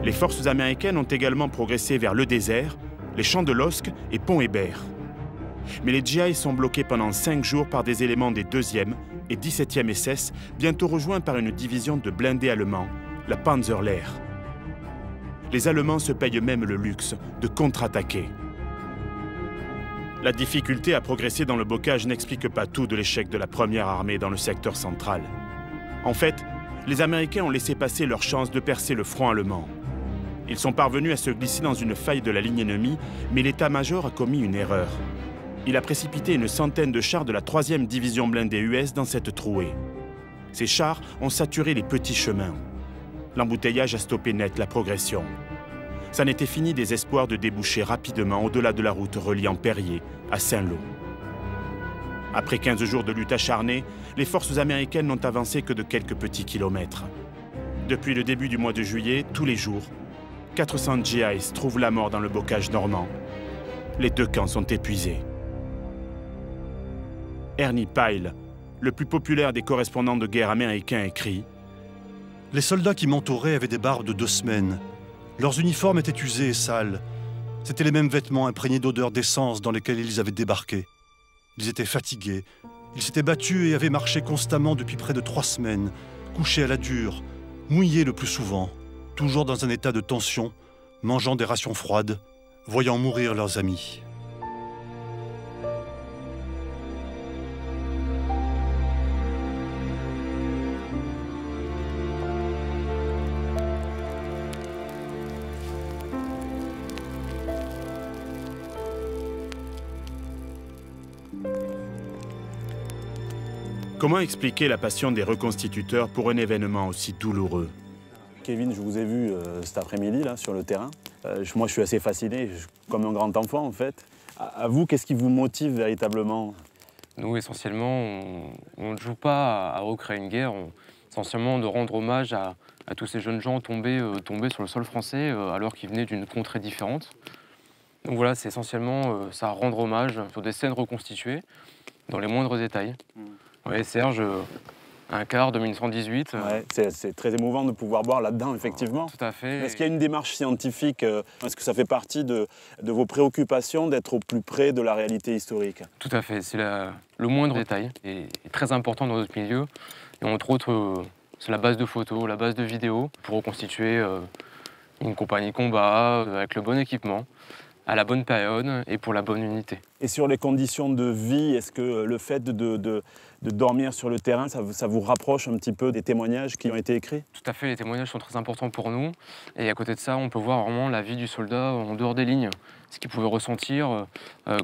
Les forces américaines ont également progressé vers le désert, les champs de Losc et Pont-Hébert. Mais les GI sont bloqués pendant 5 jours par des éléments des 2e et 17e SS, bientôt rejoints par une division de blindés allemands, la Panzerlehr. Les Allemands se payent même le luxe de contre-attaquer. La difficulté à progresser dans le bocage n'explique pas tout de l'échec de la première armée dans le secteur central. En fait, les Américains ont laissé passer leur chance de percer le front allemand. Ils sont parvenus à se glisser dans une faille de la ligne ennemie, mais l'état-major a commis une erreur. Il a précipité une centaine de chars de la 3e division blindée US dans cette trouée. Ces chars ont saturé les petits chemins. L'embouteillage a stoppé net la progression. Ça n'était fini des espoirs de déboucher rapidement au-delà de la route reliant Perrier à Saint-Lô. Après 15 jours de lutte acharnée, les forces américaines n'ont avancé que de quelques petits kilomètres. Depuis le début du mois de juillet, tous les jours, 400 GIs trouvent la mort dans le bocage normand. Les deux camps sont épuisés. Ernie Pyle, le plus populaire des correspondants de guerre américains, écrit « Les soldats qui m'entouraient avaient des barbes de 2 semaines. Leurs uniformes étaient usés et sales. C'étaient les mêmes vêtements imprégnés d'odeur d'essence dans lesquels ils avaient débarqué. Ils étaient fatigués. Ils s'étaient battus et avaient marché constamment depuis près de 3 semaines, couchés à la dure, mouillés le plus souvent, toujours dans un état de tension, mangeant des rations froides, voyant mourir leurs amis. » Comment expliquer la passion des reconstituteurs pour un événement aussi douloureux? Kevin, je vous ai vu cet après-midi là sur le terrain. Moi, je suis assez fasciné, comme un grand enfant en fait. À vous, qu'est-ce qui vous motive véritablement? Nous, essentiellement, on ne joue pas à recréer une guerre, essentiellement de rendre hommage à tous ces jeunes gens tombés sur le sol français alors qu'ils venaient d'une contrée différente. Donc voilà, c'est essentiellement ça, rendre hommage sur des scènes reconstituées dans les moindres détails. Oui, Serge, un quart de 1918. Ouais, c'est très émouvant de pouvoir boire là-dedans, effectivement. Tout à fait. Est-ce qu'il y a une démarche scientifique? Est-ce que ça fait partie de vos préoccupations d'être au plus près de la réalité historique? Tout à fait. C'est le moindre détail est très important dans notre milieu. Et entre autres, c'est la base de photos, la base de vidéos pour reconstituer une compagnie combat avec le bon équipement, à la bonne période et pour la bonne unité. Et sur les conditions de vie, est-ce que le fait de dormir sur le terrain, ça vous rapproche un petit peu des témoignages qui ont été écrits? Tout à fait, les témoignages sont très importants pour nous. Et à côté de ça, on peut voir vraiment la vie du soldat en dehors des lignes, ce qu'il pouvait ressentir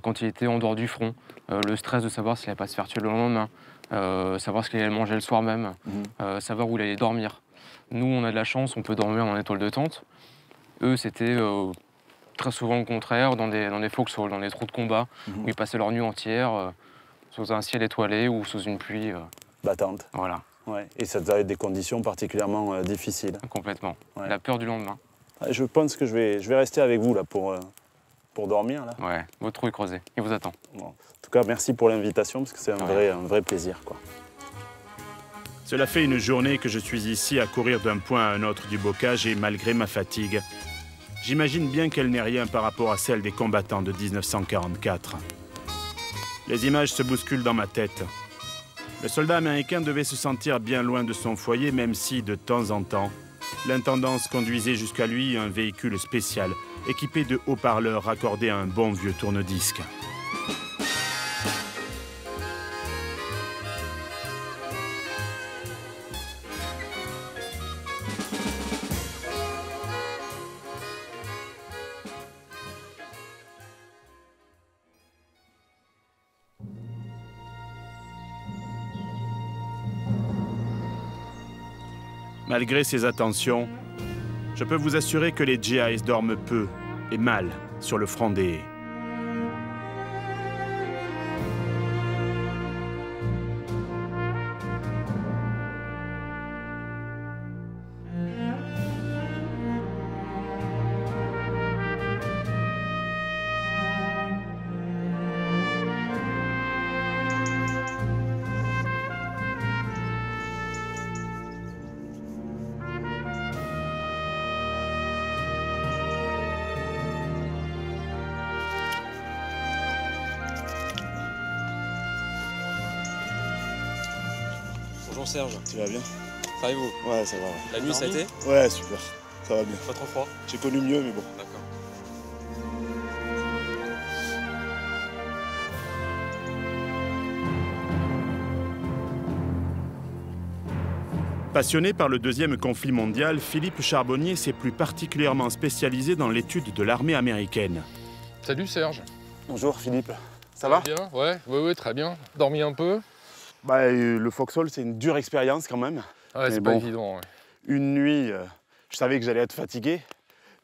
quand il était en dehors du front, le stress de savoir s'il n'allait pas se faire tuer le lendemain, savoir ce qu'il allait manger le soir même, savoir où il allait dormir. Nous, on a de la chance, on peut dormir en étoile de tente. Eux, c'était très souvent le contraire, dans des foxholes, dans des trous de combat, où ils passaient leur nuit entière sous un ciel étoilé ou sous une pluie battante. Voilà. Ouais. Et ça doit être des conditions particulièrement difficiles. Complètement. Ouais. La peur du lendemain. Je pense que je vais rester avec vous là pour dormir. Là. Ouais, votre trou est creusé, il vous attend. Bon. En tout cas, merci pour l'invitation, parce que c'est un vrai plaisir, quoi. Cela fait une journée que je suis ici à courir d'un point à un autre du bocage et malgré ma fatigue, j'imagine bien qu'elle n'est rien par rapport à celle des combattants de 1944. Les images se bousculent dans ma tête. Le soldat américain devait se sentir bien loin de son foyer, même si, de temps en temps, l'intendance conduisait jusqu'à lui un véhicule spécial, équipé de haut-parleurs raccordés à un bon vieux tourne-disque. Malgré ces attentions, je peux vous assurer que les GIs dorment peu et mal sur le front des haies. Bonjour Serge. Tu vas bien? Ça va et vous? Ouais, ça va. Ouais. La nuit, ça a été? Ouais, super. Ça va bien. Pas trop froid? J'ai connu mieux, mais bon. D'accord. Passionné par le deuxième conflit mondial, Philippe Charbonnier s'est plus particulièrement spécialisé dans l'étude de l'armée américaine. Salut Serge. Bonjour Philippe. Ça va? Bien, ouais, très bien. Dormi un peu? Bah, le foxhole, c'est une dure expérience quand même. Ouais, c'est bon, pas évident. Ouais. Une nuit, je savais que j'allais être fatigué,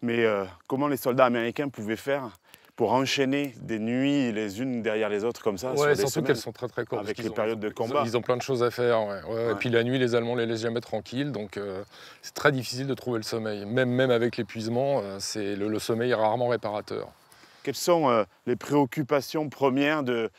mais comment les soldats américains pouvaient faire pour enchaîner des nuits les unes derrière les autres comme ça? Ouais, sur des surtout qu'elles sont très très courtes. avec les périodes de combat. Ils ont plein de choses à faire. Ouais. Ouais. Et puis la nuit, les Allemands les laissent jamais tranquilles, donc c'est très difficile de trouver le sommeil. Même avec l'épuisement, le sommeil est rarement réparateur. Quelles sont les préoccupations premières de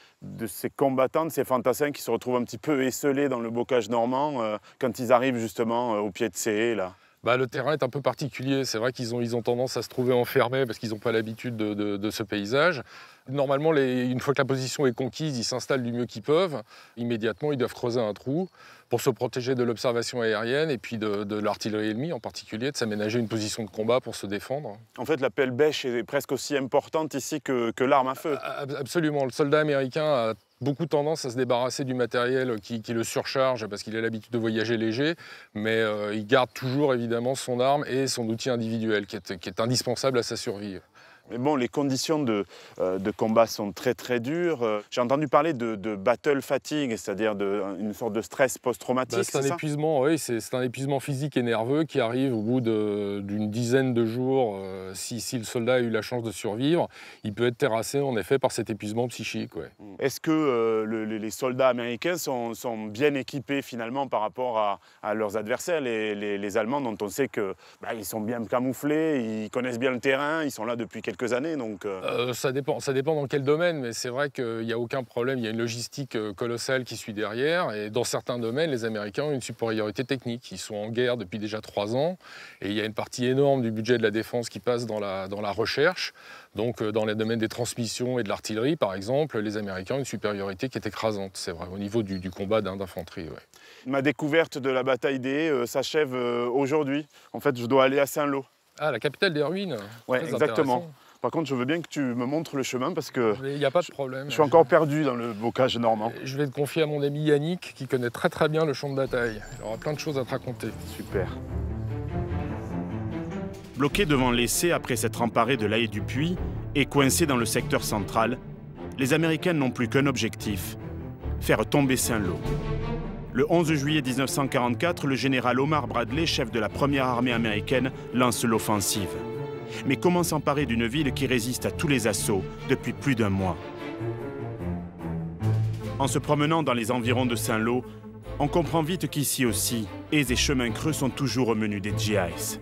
ces combattants, de ces fantassins qui se retrouvent un petit peu esselés dans le bocage normand quand ils arrivent justement au pied de ces haies là? Bah, le terrain est un peu particulier. C'est vrai qu'ils ont tendance à se trouver enfermés parce qu'ils n'ont pas l'habitude de ce paysage. Normalement, une fois que la position est conquise, ils s'installent du mieux qu'ils peuvent. Immédiatement, ils doivent creuser un trou pour se protéger de l'observation aérienne et puis de l'artillerie ennemie en particulier, de s'aménager une position de combat pour se défendre. En fait, la pelle bêche est presque aussi importante ici que l'arme à feu. Absolument. Le soldat américain a beaucoup tendance à se débarrasser du matériel qui le surcharge parce qu'il a l'habitude de voyager léger, mais il garde toujours évidemment son arme et son outil individuel qui est indispensable à sa survie. Mais bon, les conditions de combat sont très très dures. J'ai entendu parler de battle fatigue, c'est-à-dire une sorte de stress post-traumatique. C'est un épuisement, oui, c'est un épuisement physique et nerveux qui arrive au bout d'une dizaine de jours. Si le soldat a eu la chance de survivre, il peut être terrassé en effet par cet épuisement psychique. Ouais. Est-ce que les soldats américains sont bien équipés finalement par rapport à leurs adversaires, les Allemands, dont on sait qu'ils sont bien camouflés, ils connaissent bien le terrain, ils sont là depuis quelques années, donc... Ça dépend dans quel domaine, mais c'est vrai qu'il n'y a aucun problème, il y a une logistique colossale qui suit derrière, et dans certains domaines, les Américains ont une supériorité technique. Ils sont en guerre depuis déjà 3 ans, et il y a une partie énorme du budget de la défense qui passe dans la recherche. Donc dans les domaines des transmissions et de l'artillerie, par exemple, les Américains ont une supériorité qui est écrasante, c'est vrai, au niveau du combat d'infanterie. Ouais. Ma découverte de la bataille des haies s'achève aujourd'hui. En fait, je dois aller à Saint-Lô. Ah, la capitale des ruines. Ouais, exactement. Par contre, je veux bien que tu me montres le chemin parce que il n'y a pas de problème. Je suis encore perdu dans le bocage normand. Je vais te confier à mon ami Yannick qui connaît très très bien le champ de bataille. Il aura plein de choses à te raconter. Super. Bloqué devant l'essai après s'être emparé de la haie du Puy et coincé dans le secteur central, les Américains n'ont plus qu'un objectif, faire tomber Saint-Lô. Le 11 juillet 1944, le général Omar Bradley, chef de la première armée américaine, lance l'offensive. Mais comment s'emparer d'une ville qui résiste à tous les assauts depuis plus d'1 mois? En se promenant dans les environs de Saint-Lô, on comprend vite qu'ici aussi, haies et chemins creux sont toujours au menu des GIs.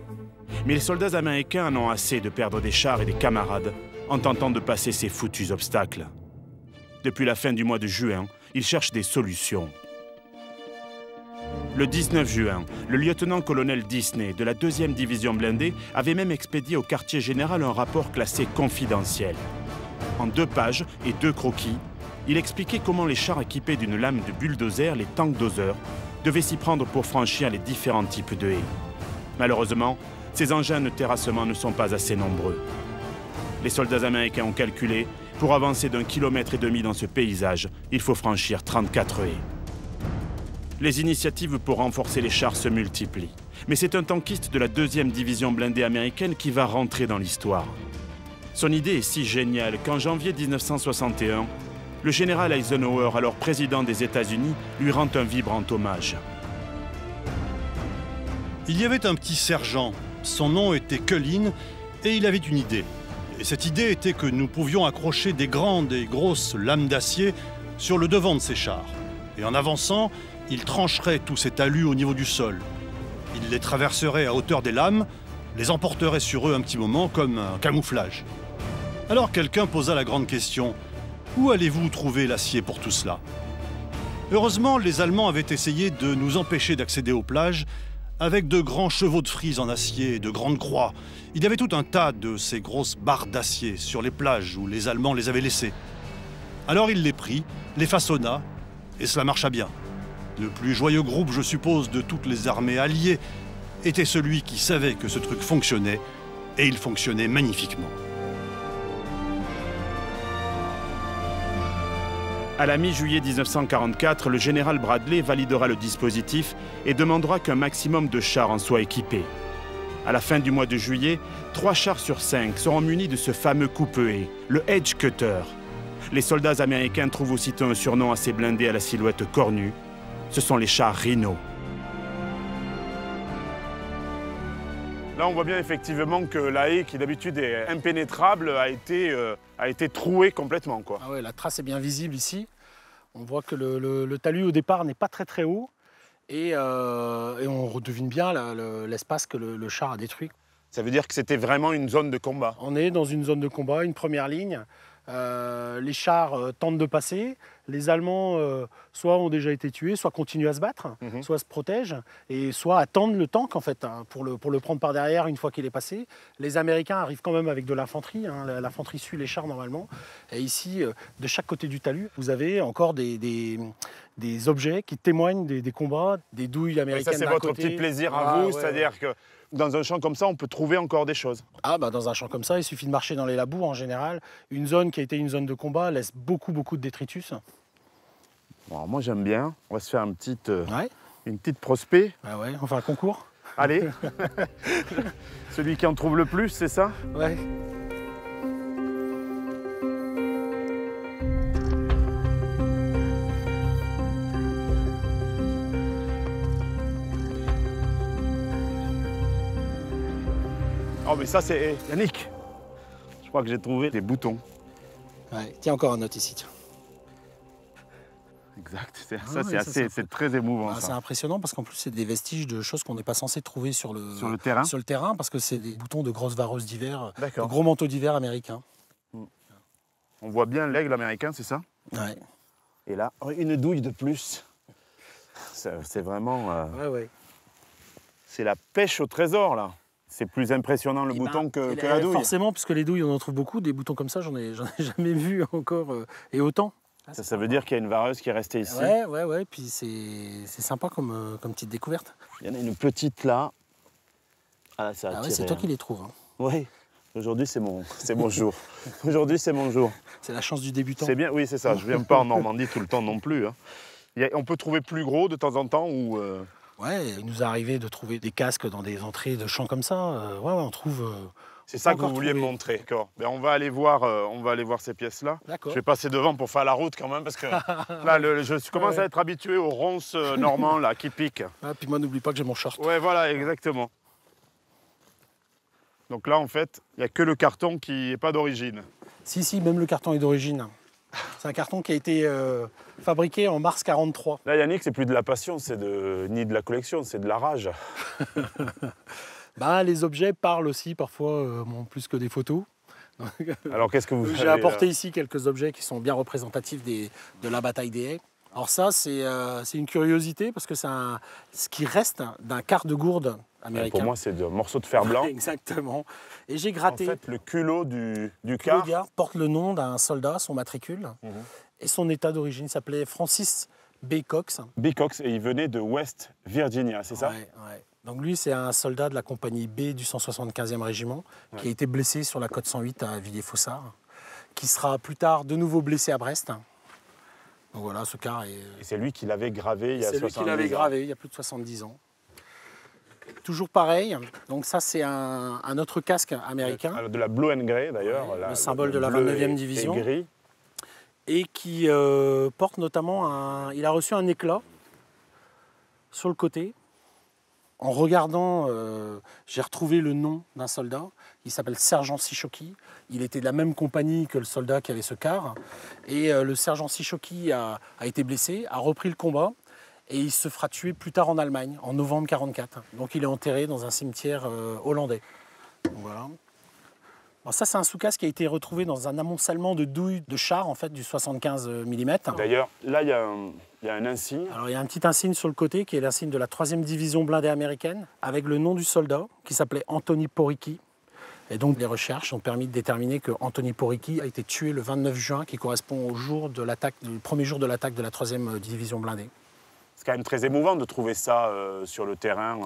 Mais les soldats américains en ont assez de perdre des chars et des camarades en tentant de passer ces foutus obstacles. Depuis la fin du mois de juin, ils cherchent des solutions. Le 19 juin, le lieutenant-colonel Disney de la 2e division blindée avait même expédié au quartier général un rapport classé confidentiel. En 2 pages et 2 croquis, il expliquait comment les chars équipés d'une lame de bulldozer, les tank dozers, devaient s'y prendre pour franchir les différents types de haies. Malheureusement, ces engins de terrassement ne sont pas assez nombreux. Les soldats américains ont calculé, pour avancer d'1,5 km dans ce paysage, il faut franchir 34 haies. Les initiatives pour renforcer les chars se multiplient. Mais c'est un tankiste de la 2e division blindée américaine qui va rentrer dans l'histoire. Son idée est si géniale qu'en janvier 1961, le général Eisenhower, alors président des États-Unis, lui rend un vibrant hommage. Il y avait un petit sergent, son nom était Cullen, et il avait une idée. Et cette idée était que nous pouvions accrocher des grandes et grosses lames d'acier sur le devant de ces chars. Et en avançant, il trancherait tous ces talus au niveau du sol. Il les traverserait à hauteur des lames, les emporterait sur eux un petit moment comme un camouflage. Alors quelqu'un posa la grande question, où allez-vous trouver l'acier pour tout cela? Heureusement, les Allemands avaient essayé de nous empêcher d'accéder aux plages avec de grands chevaux de frise en acier et de grandes croix. Il y avait tout un tas de ces grosses barres d'acier sur les plages où les Allemands les avaient laissées. Alors il les prit, les façonna, et cela marcha bien. Le plus joyeux groupe, je suppose, de toutes les armées alliées était celui qui savait que ce truc fonctionnait, et il fonctionnait magnifiquement. À la mi-juillet 1944, le général Bradley validera le dispositif et demandera qu'un maximum de chars en soient équipés. À la fin du mois de juillet, 3 chars sur 5 seront munis de ce fameux coupe-haie, le Edge Cutter. Les soldats américains trouvent aussitôt un surnom à ces blindés à la silhouette cornue. Ce sont les chars Rhino. Là, on voit bien effectivement que la haie, qui d'habitude est impénétrable, a été trouée complètement, quoi. Ah ouais, la trace est bien visible ici. On voit que le talus au départ n'est pas très haut et on devine bien l'espace que le char a détruit. Ça veut dire que c'était vraiment une zone de combat. On est dans une zone de combat, une première ligne. Les chars tentent de passer. Les Allemands soit ont déjà été tués, soit continuent à se battre, soit se protègent, et soit attendent le tank en fait, hein, pour le prendre par derrière une fois qu'il est passé. Les Américains arrivent quand même avec de l'infanterie. Hein, l'infanterie suit les chars normalement. Et ici, de chaque côté du talus, vous avez encore des objets qui témoignent des combats, des douilles américaines. Et ça, c'est votre petit plaisir à vous, c'est-à-dire que dans un champ comme ça, on peut trouver encore des choses. Ah bah dans un champ comme ça, il suffit de marcher dans les labours en général. Une zone qui a été une zone de combat laisse beaucoup de détritus. Bon, alors moi j'aime bien. On va se faire une petite prospect. Ah ouais, on fait un concours. Allez. Celui qui en trouve le plus, c'est ça? Ouais. Oh mais ça c'est Yannick. Je crois que j'ai trouvé des boutons. Ouais. Tiens, encore un autre ici. Tiens. Exact. C'est très émouvant. C'est impressionnant parce qu'en plus c'est des vestiges de choses qu'on n'est pas censé trouver sur le terrain. Parce que c'est des boutons de grosses vareuses d'hiver, de gros gros manteaux d'hiver américains. On voit bien l'aigle américain, c'est ça? Ouais. Et là, une douille de plus. C'est vraiment... Ouais. C'est la pêche au trésor là. C'est plus impressionnant le bouton que la douille. Forcément, parce que les douilles, on en trouve beaucoup. Des boutons comme ça, j'en ai jamais vu encore. Et autant. Ça veut dire qu'il y a une vareuse qui est restée ici. Ouais. Puis c'est sympa comme petite découverte. Il y en a une petite là. Ah là, ça a tiré, c'est toi qui les trouves. Hein. Oui. Aujourd'hui, c'est mon jour. Aujourd'hui, c'est mon jour. C'est la chance du débutant. C'est bien, oui, c'est ça. Je ne viens pas en Normandie tout le temps non plus. Hein. On peut trouver plus gros de temps en temps ou... Ouais, il nous est arrivé de trouver des casques dans des entrées de champs comme ça. On trouve... c'est ça que vous vouliez me montrer. D'accord. Ben, on va aller voir ces pièces-là. Je vais passer devant pour faire la route quand même, parce que là, je commence à être habitué aux ronces normands là, qui piquent. Ah, puis moi, n'oublie pas que j'ai mon short. Ouais, voilà, exactement. Donc là, en fait, il n'y a que le carton qui n'est pas d'origine. Si, même le carton est d'origine. C'est un carton qui a été fabriqué en mars 1943. Là, Yannick, c'est plus de la passion, ni de la collection, c'est de la rage. Les objets parlent aussi parfois, plus que des photos. Alors, qu'est-ce que vous J'ai apporté ici quelques objets qui sont bien représentatifs de la bataille des haies. Alors ça, c'est une curiosité parce que c'est ce qui reste d'un quart de gourde américain. Pour moi, c'est un morceau de fer blanc. Exactement. Et j'ai gratté. En fait, le culot du Le quart. gars porte le nom d'un soldat, son matricule. Et son état d'origine s'appelait Francis B. Cox. B. Cox, et il venait de West Virginia, c'est ça? Ouais. Donc lui, c'est un soldat de la compagnie B du 175e régiment qui a été blessé sur la côte 108 à Villiers-Fossard, qui sera plus tard de nouveau blessé à Brest. Donc voilà, ce car est... Et c'est lui qui l'avait gravé il y a 70 ans. C'est lui qui l'avait gravé il y a plus de 70 ans. Toujours pareil, donc ça c'est un autre casque américain. De la Blue and Grey d'ailleurs. Ouais, le symbole de la 29e division. Et gris. Et qui porte notamment il a reçu un éclat sur le côté. En regardant, j'ai retrouvé le nom d'un soldat. Il s'appelle sergent Sichoki. Il était de la même compagnie que le soldat qui avait ce car. Et le sergent Sichoki a été blessé, a repris le combat. Et il se fera tuer plus tard en Allemagne, en novembre 1944. Donc il est enterré dans un cimetière hollandais. Donc, voilà. Alors ça, c'est un sous-casque qui a été retrouvé dans un amoncellement de douilles de chars, en fait, du 75 mm. D'ailleurs, là, il y a un insigne. Alors, il y a un petit insigne sur le côté, qui est l'insigne de la 3e division blindée américaine, avec le nom du soldat, qui s'appelait Anthony Poricki. Et donc, les recherches ont permis de déterminer que Anthony Poricki a été tué le 29 juin, qui correspond au jour de l'attaque, le premier jour de l'attaque de la 3e division blindée. C'est quand même très émouvant de trouver ça sur le terrain.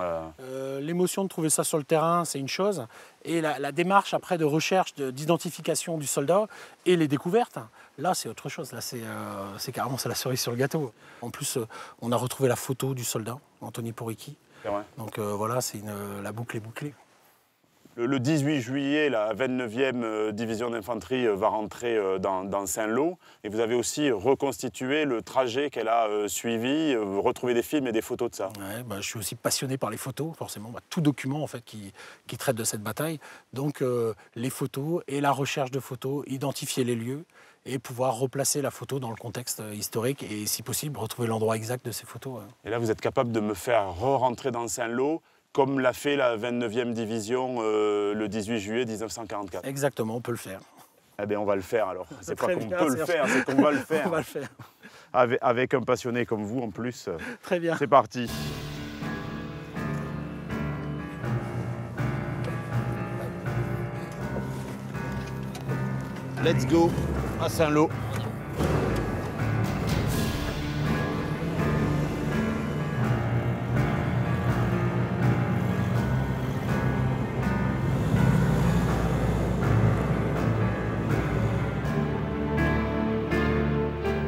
L'émotion de trouver ça sur le terrain, c'est une chose. Et la démarche après de recherche, d'identification du soldat et les découvertes, là c'est autre chose. Là c'est carrément la cerise sur le gâteau. En plus, on a retrouvé la photo du soldat, Anthony Poricki. Donc voilà, la boucle est bouclée. Le 18 juillet, la 29e division d'infanterie va rentrer dans Saint-Lô. Et vous avez aussi reconstitué le trajet qu'elle a suivi, retrouvé des films et des photos de ça. Ouais, je suis aussi passionné par les photos, forcément. Tout document en fait, qui traite de cette bataille. Donc les photos et la recherche de photos, identifier les lieux et pouvoir replacer la photo dans le contexte historique et, si possible, retrouver l'endroit exact de ces photos. Et là, vous êtes capable de me faire re-rentrer dans Saint-Lô, comme l'a fait la 29e division le 18 juillet 1944. Exactement, on peut le faire. Eh bien, on va le faire alors. C'est pas qu'on peut le faire, c'est qu'on va le faire. On va le faire. Avec un passionné comme vous en plus. Très bien. C'est parti. Let's go à Saint-Lô.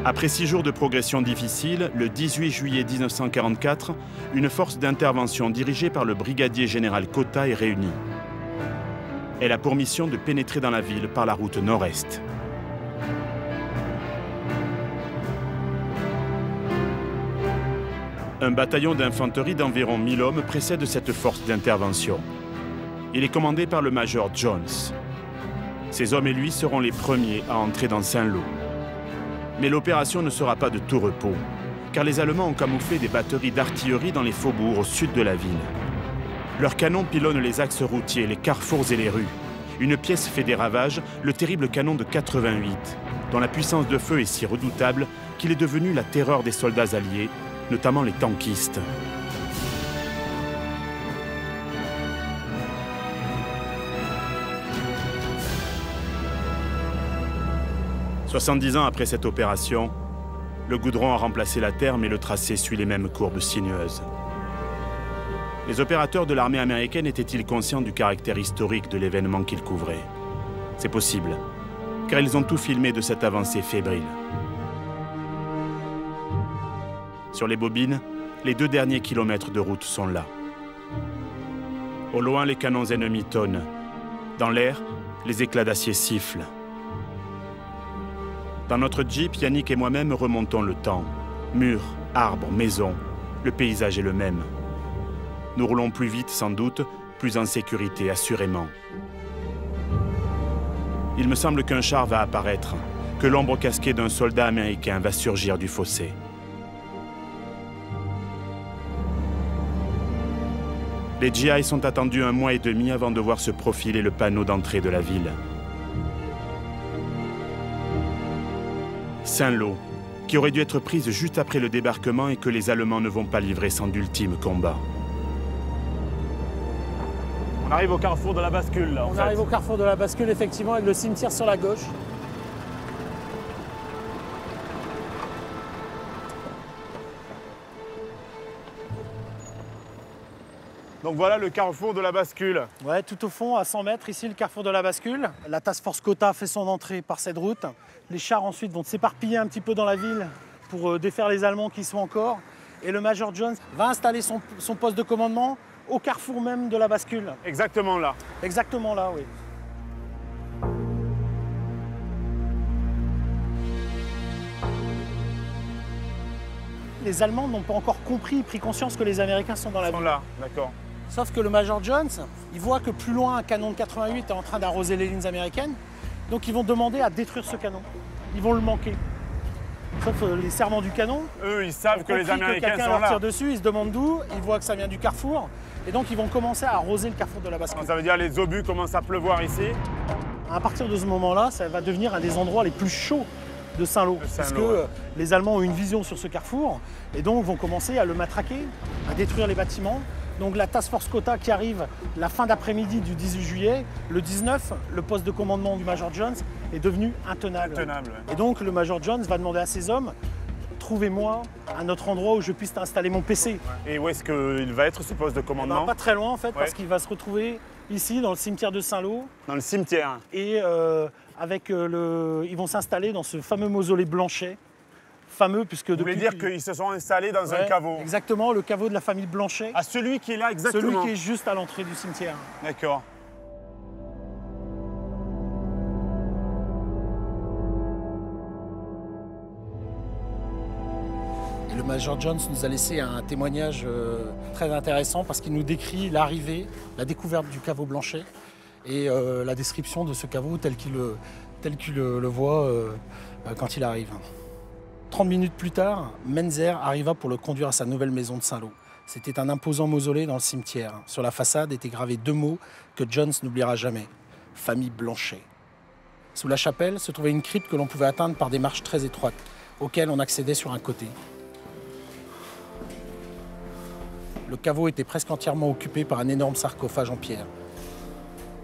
Après 6 jours de progression difficile, le 18 juillet 1944, une force d'intervention dirigée par le brigadier général Cotta est réunie. Elle a pour mission de pénétrer dans la ville par la route nord-est. Un bataillon d'infanterie d'environ 1000 hommes précède cette force d'intervention. Il est commandé par le major Jones. Ces hommes et lui seront les premiers à entrer dans Saint-Lô. Mais l'opération ne sera pas de tout repos, car les Allemands ont camouflé des batteries d'artillerie dans les faubourgs au sud de la ville. Leurs canons pilonnent les axes routiers, les carrefours et les rues. Une pièce fait des ravages, le terrible canon de 88, dont la puissance de feu est si redoutable qu'il est devenu la terreur des soldats alliés, notamment les tankistes. « 70 ans après cette opération, le goudron a remplacé la terre, mais le tracé suit les mêmes courbes sinueuses. Les opérateurs de l'armée américaine étaient-ils conscients du caractère historique de l'événement qu'ils couvraient? C'est possible, car ils ont tout filmé de cette avancée fébrile. Sur les bobines, les 2 derniers kilomètres de route sont là. Au loin, les canons ennemis tonnent. Dans l'air, les éclats d'acier sifflent. Dans notre Jeep, Yannick et moi-même remontons le temps. Murs, arbres, maisons, le paysage est le même. Nous roulons plus vite sans doute, plus en sécurité assurément. Il me semble qu'un char va apparaître, que l'ombre casquée d'un soldat américain va surgir du fossé. Les GI sont attendus 1 mois et demi avant de voir se profiler le panneau d'entrée de la ville. Saint-Lô, qui aurait dû être prise juste après le débarquement et que les Allemands ne vont pas livrer sans d'ultimes combats. On arrive au carrefour de la bascule, là, On arrive au carrefour de la bascule, effectivement, avec le cimetière sur la gauche. Donc voilà le carrefour de la bascule. Ouais, tout au fond, à 100 mètres, ici, le carrefour de la bascule. La Task Force Kota fait son entrée par cette route. Les chars ensuite vont s'éparpiller un petit peu dans la ville pour défaire les Allemands qui y sont encore. Et le Major Jones va installer son poste de commandement au carrefour même de la bascule. Exactement là. Exactement là, oui. Les Allemands n'ont pas encore compris, pris conscience que les Américains sont dans la ville. Ils sont là, d'accord. Sauf que le Major Jones, il voit que plus loin, un canon de 88 est en train d'arroser les lignes américaines. Donc ils vont demander à détruire ce canon. Ils vont le manquer. Sauf les servants du canon. Eux, ils savent que les Américains quelqu'un sont leur là. tire dessus, ils se demandent d'où, ils voient que ça vient du carrefour. Et donc ils vont commencer à arroser le carrefour de la bascule. Ça veut dire les obus commencent à pleuvoir ici. À partir de ce moment-là, ça va devenir un des endroits les plus chauds de Saint-Lô. Parce que les Allemands ont une vision sur ce carrefour et donc vont commencer à le matraquer, à détruire les bâtiments. Donc la Task Force Kota qui arrive la fin d'après-midi du 18 juillet, le 19, le poste de commandement du Major Jones est devenu intenable. Ouais. Et donc le Major Jones va demander à ses hommes, trouvez-moi un autre endroit où je puisse installer mon PC. Et où est-ce qu'il va être ce poste de commandement? Pas très loin en fait, parce qu'il va se retrouver ici dans le cimetière de Saint-Lô. Dans le cimetière. Et ils vont s'installer dans ce fameux mausolée Blanchet. Fameux puisque Vous voulez dire qu'ils se sont installés dans un caveau? Exactement, le caveau de la famille Blanchet. Ah, celui qui est là, exactement. Celui qui est juste à l'entrée du cimetière. D'accord. Et le Major Jones nous a laissé un témoignage très intéressant parce qu'il nous décrit l'arrivée, la découverte du caveau Blanchet et la description de ce caveau tel qu'il le voit quand il arrive. 30 minutes plus tard, Menzer arriva pour le conduire à sa nouvelle maison de Saint-Lô. C'était un imposant mausolée dans le cimetière. Sur la façade étaient gravés 2 mots que Jones n'oubliera jamais. Famille Blanchet. Sous la chapelle se trouvait une crypte que l'on pouvait atteindre par des marches très étroites, auxquelles on accédait sur un côté. Le caveau était presque entièrement occupé par un énorme sarcophage en pierre.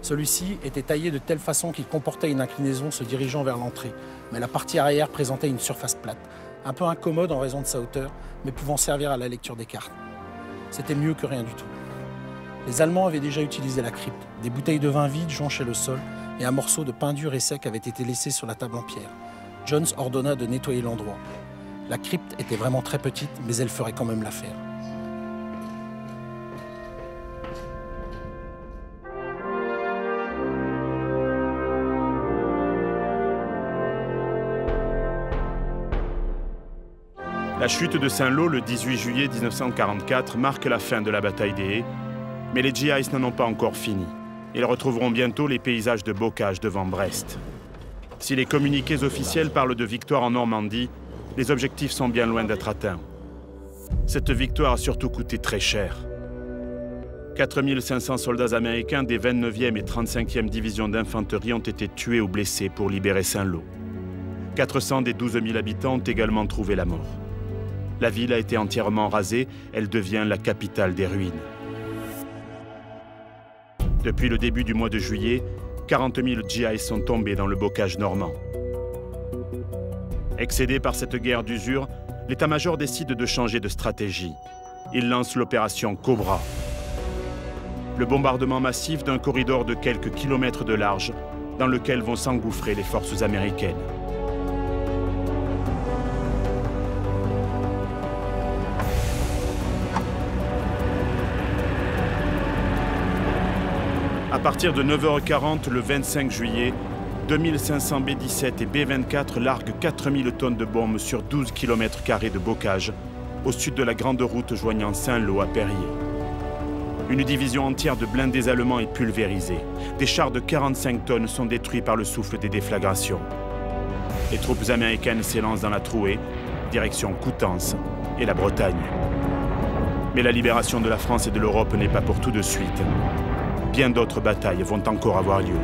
Celui-ci était taillé de telle façon qu'il comportait une inclinaison se dirigeant vers l'entrée, mais la partie arrière présentait une surface plate, un peu incommode en raison de sa hauteur, mais pouvant servir à la lecture des cartes. C'était mieux que rien du tout. Les Allemands avaient déjà utilisé la crypte. Des bouteilles de vin vides jonchaient le sol et un morceau de pain dur et sec avait été laissé sur la table en pierre. Jones ordonna de nettoyer l'endroit. La crypte était vraiment très petite, mais elle ferait quand même l'affaire. La chute de Saint-Lô le 18 juillet 1944 marque la fin de la bataille des Haies, mais les GIs n'en ont pas encore fini. Ils retrouveront bientôt les paysages de bocage devant Brest. Si les communiqués officiels parlent de victoire en Normandie, les objectifs sont bien loin d'être atteints. Cette victoire a surtout coûté très cher. 4500 soldats américains des 29e et 35e divisions d'infanterie ont été tués ou blessés pour libérer Saint-Lô. 400 des 12 000 habitants ont également trouvé la mort. La ville a été entièrement rasée, elle devient la capitale des ruines. Depuis le début du mois de juillet, 40 000 GIs sont tombés dans le bocage normand. Excédé par cette guerre d'usure, l'état-major décide de changer de stratégie. Il lance l'opération Cobra. Le bombardement massif d'un corridor de quelques kilomètres de large dans lequel vont s'engouffrer les forces américaines. À partir de 9h40 le 25 juillet, 2500 B-17 et B-24 larguent 4000 tonnes de bombes sur 12 km² de bocage au sud de la grande route joignant Saint-Lô à Perrier. Une division entière de blindés allemands est pulvérisée. Des chars de 45 tonnes sont détruits par le souffle des déflagrations. Les troupes américaines s'élancent dans la trouée, direction Coutances et la Bretagne. Mais la libération de la France et de l'Europe n'est pas pour tout de suite. Bien d'autres batailles vont encore avoir lieu.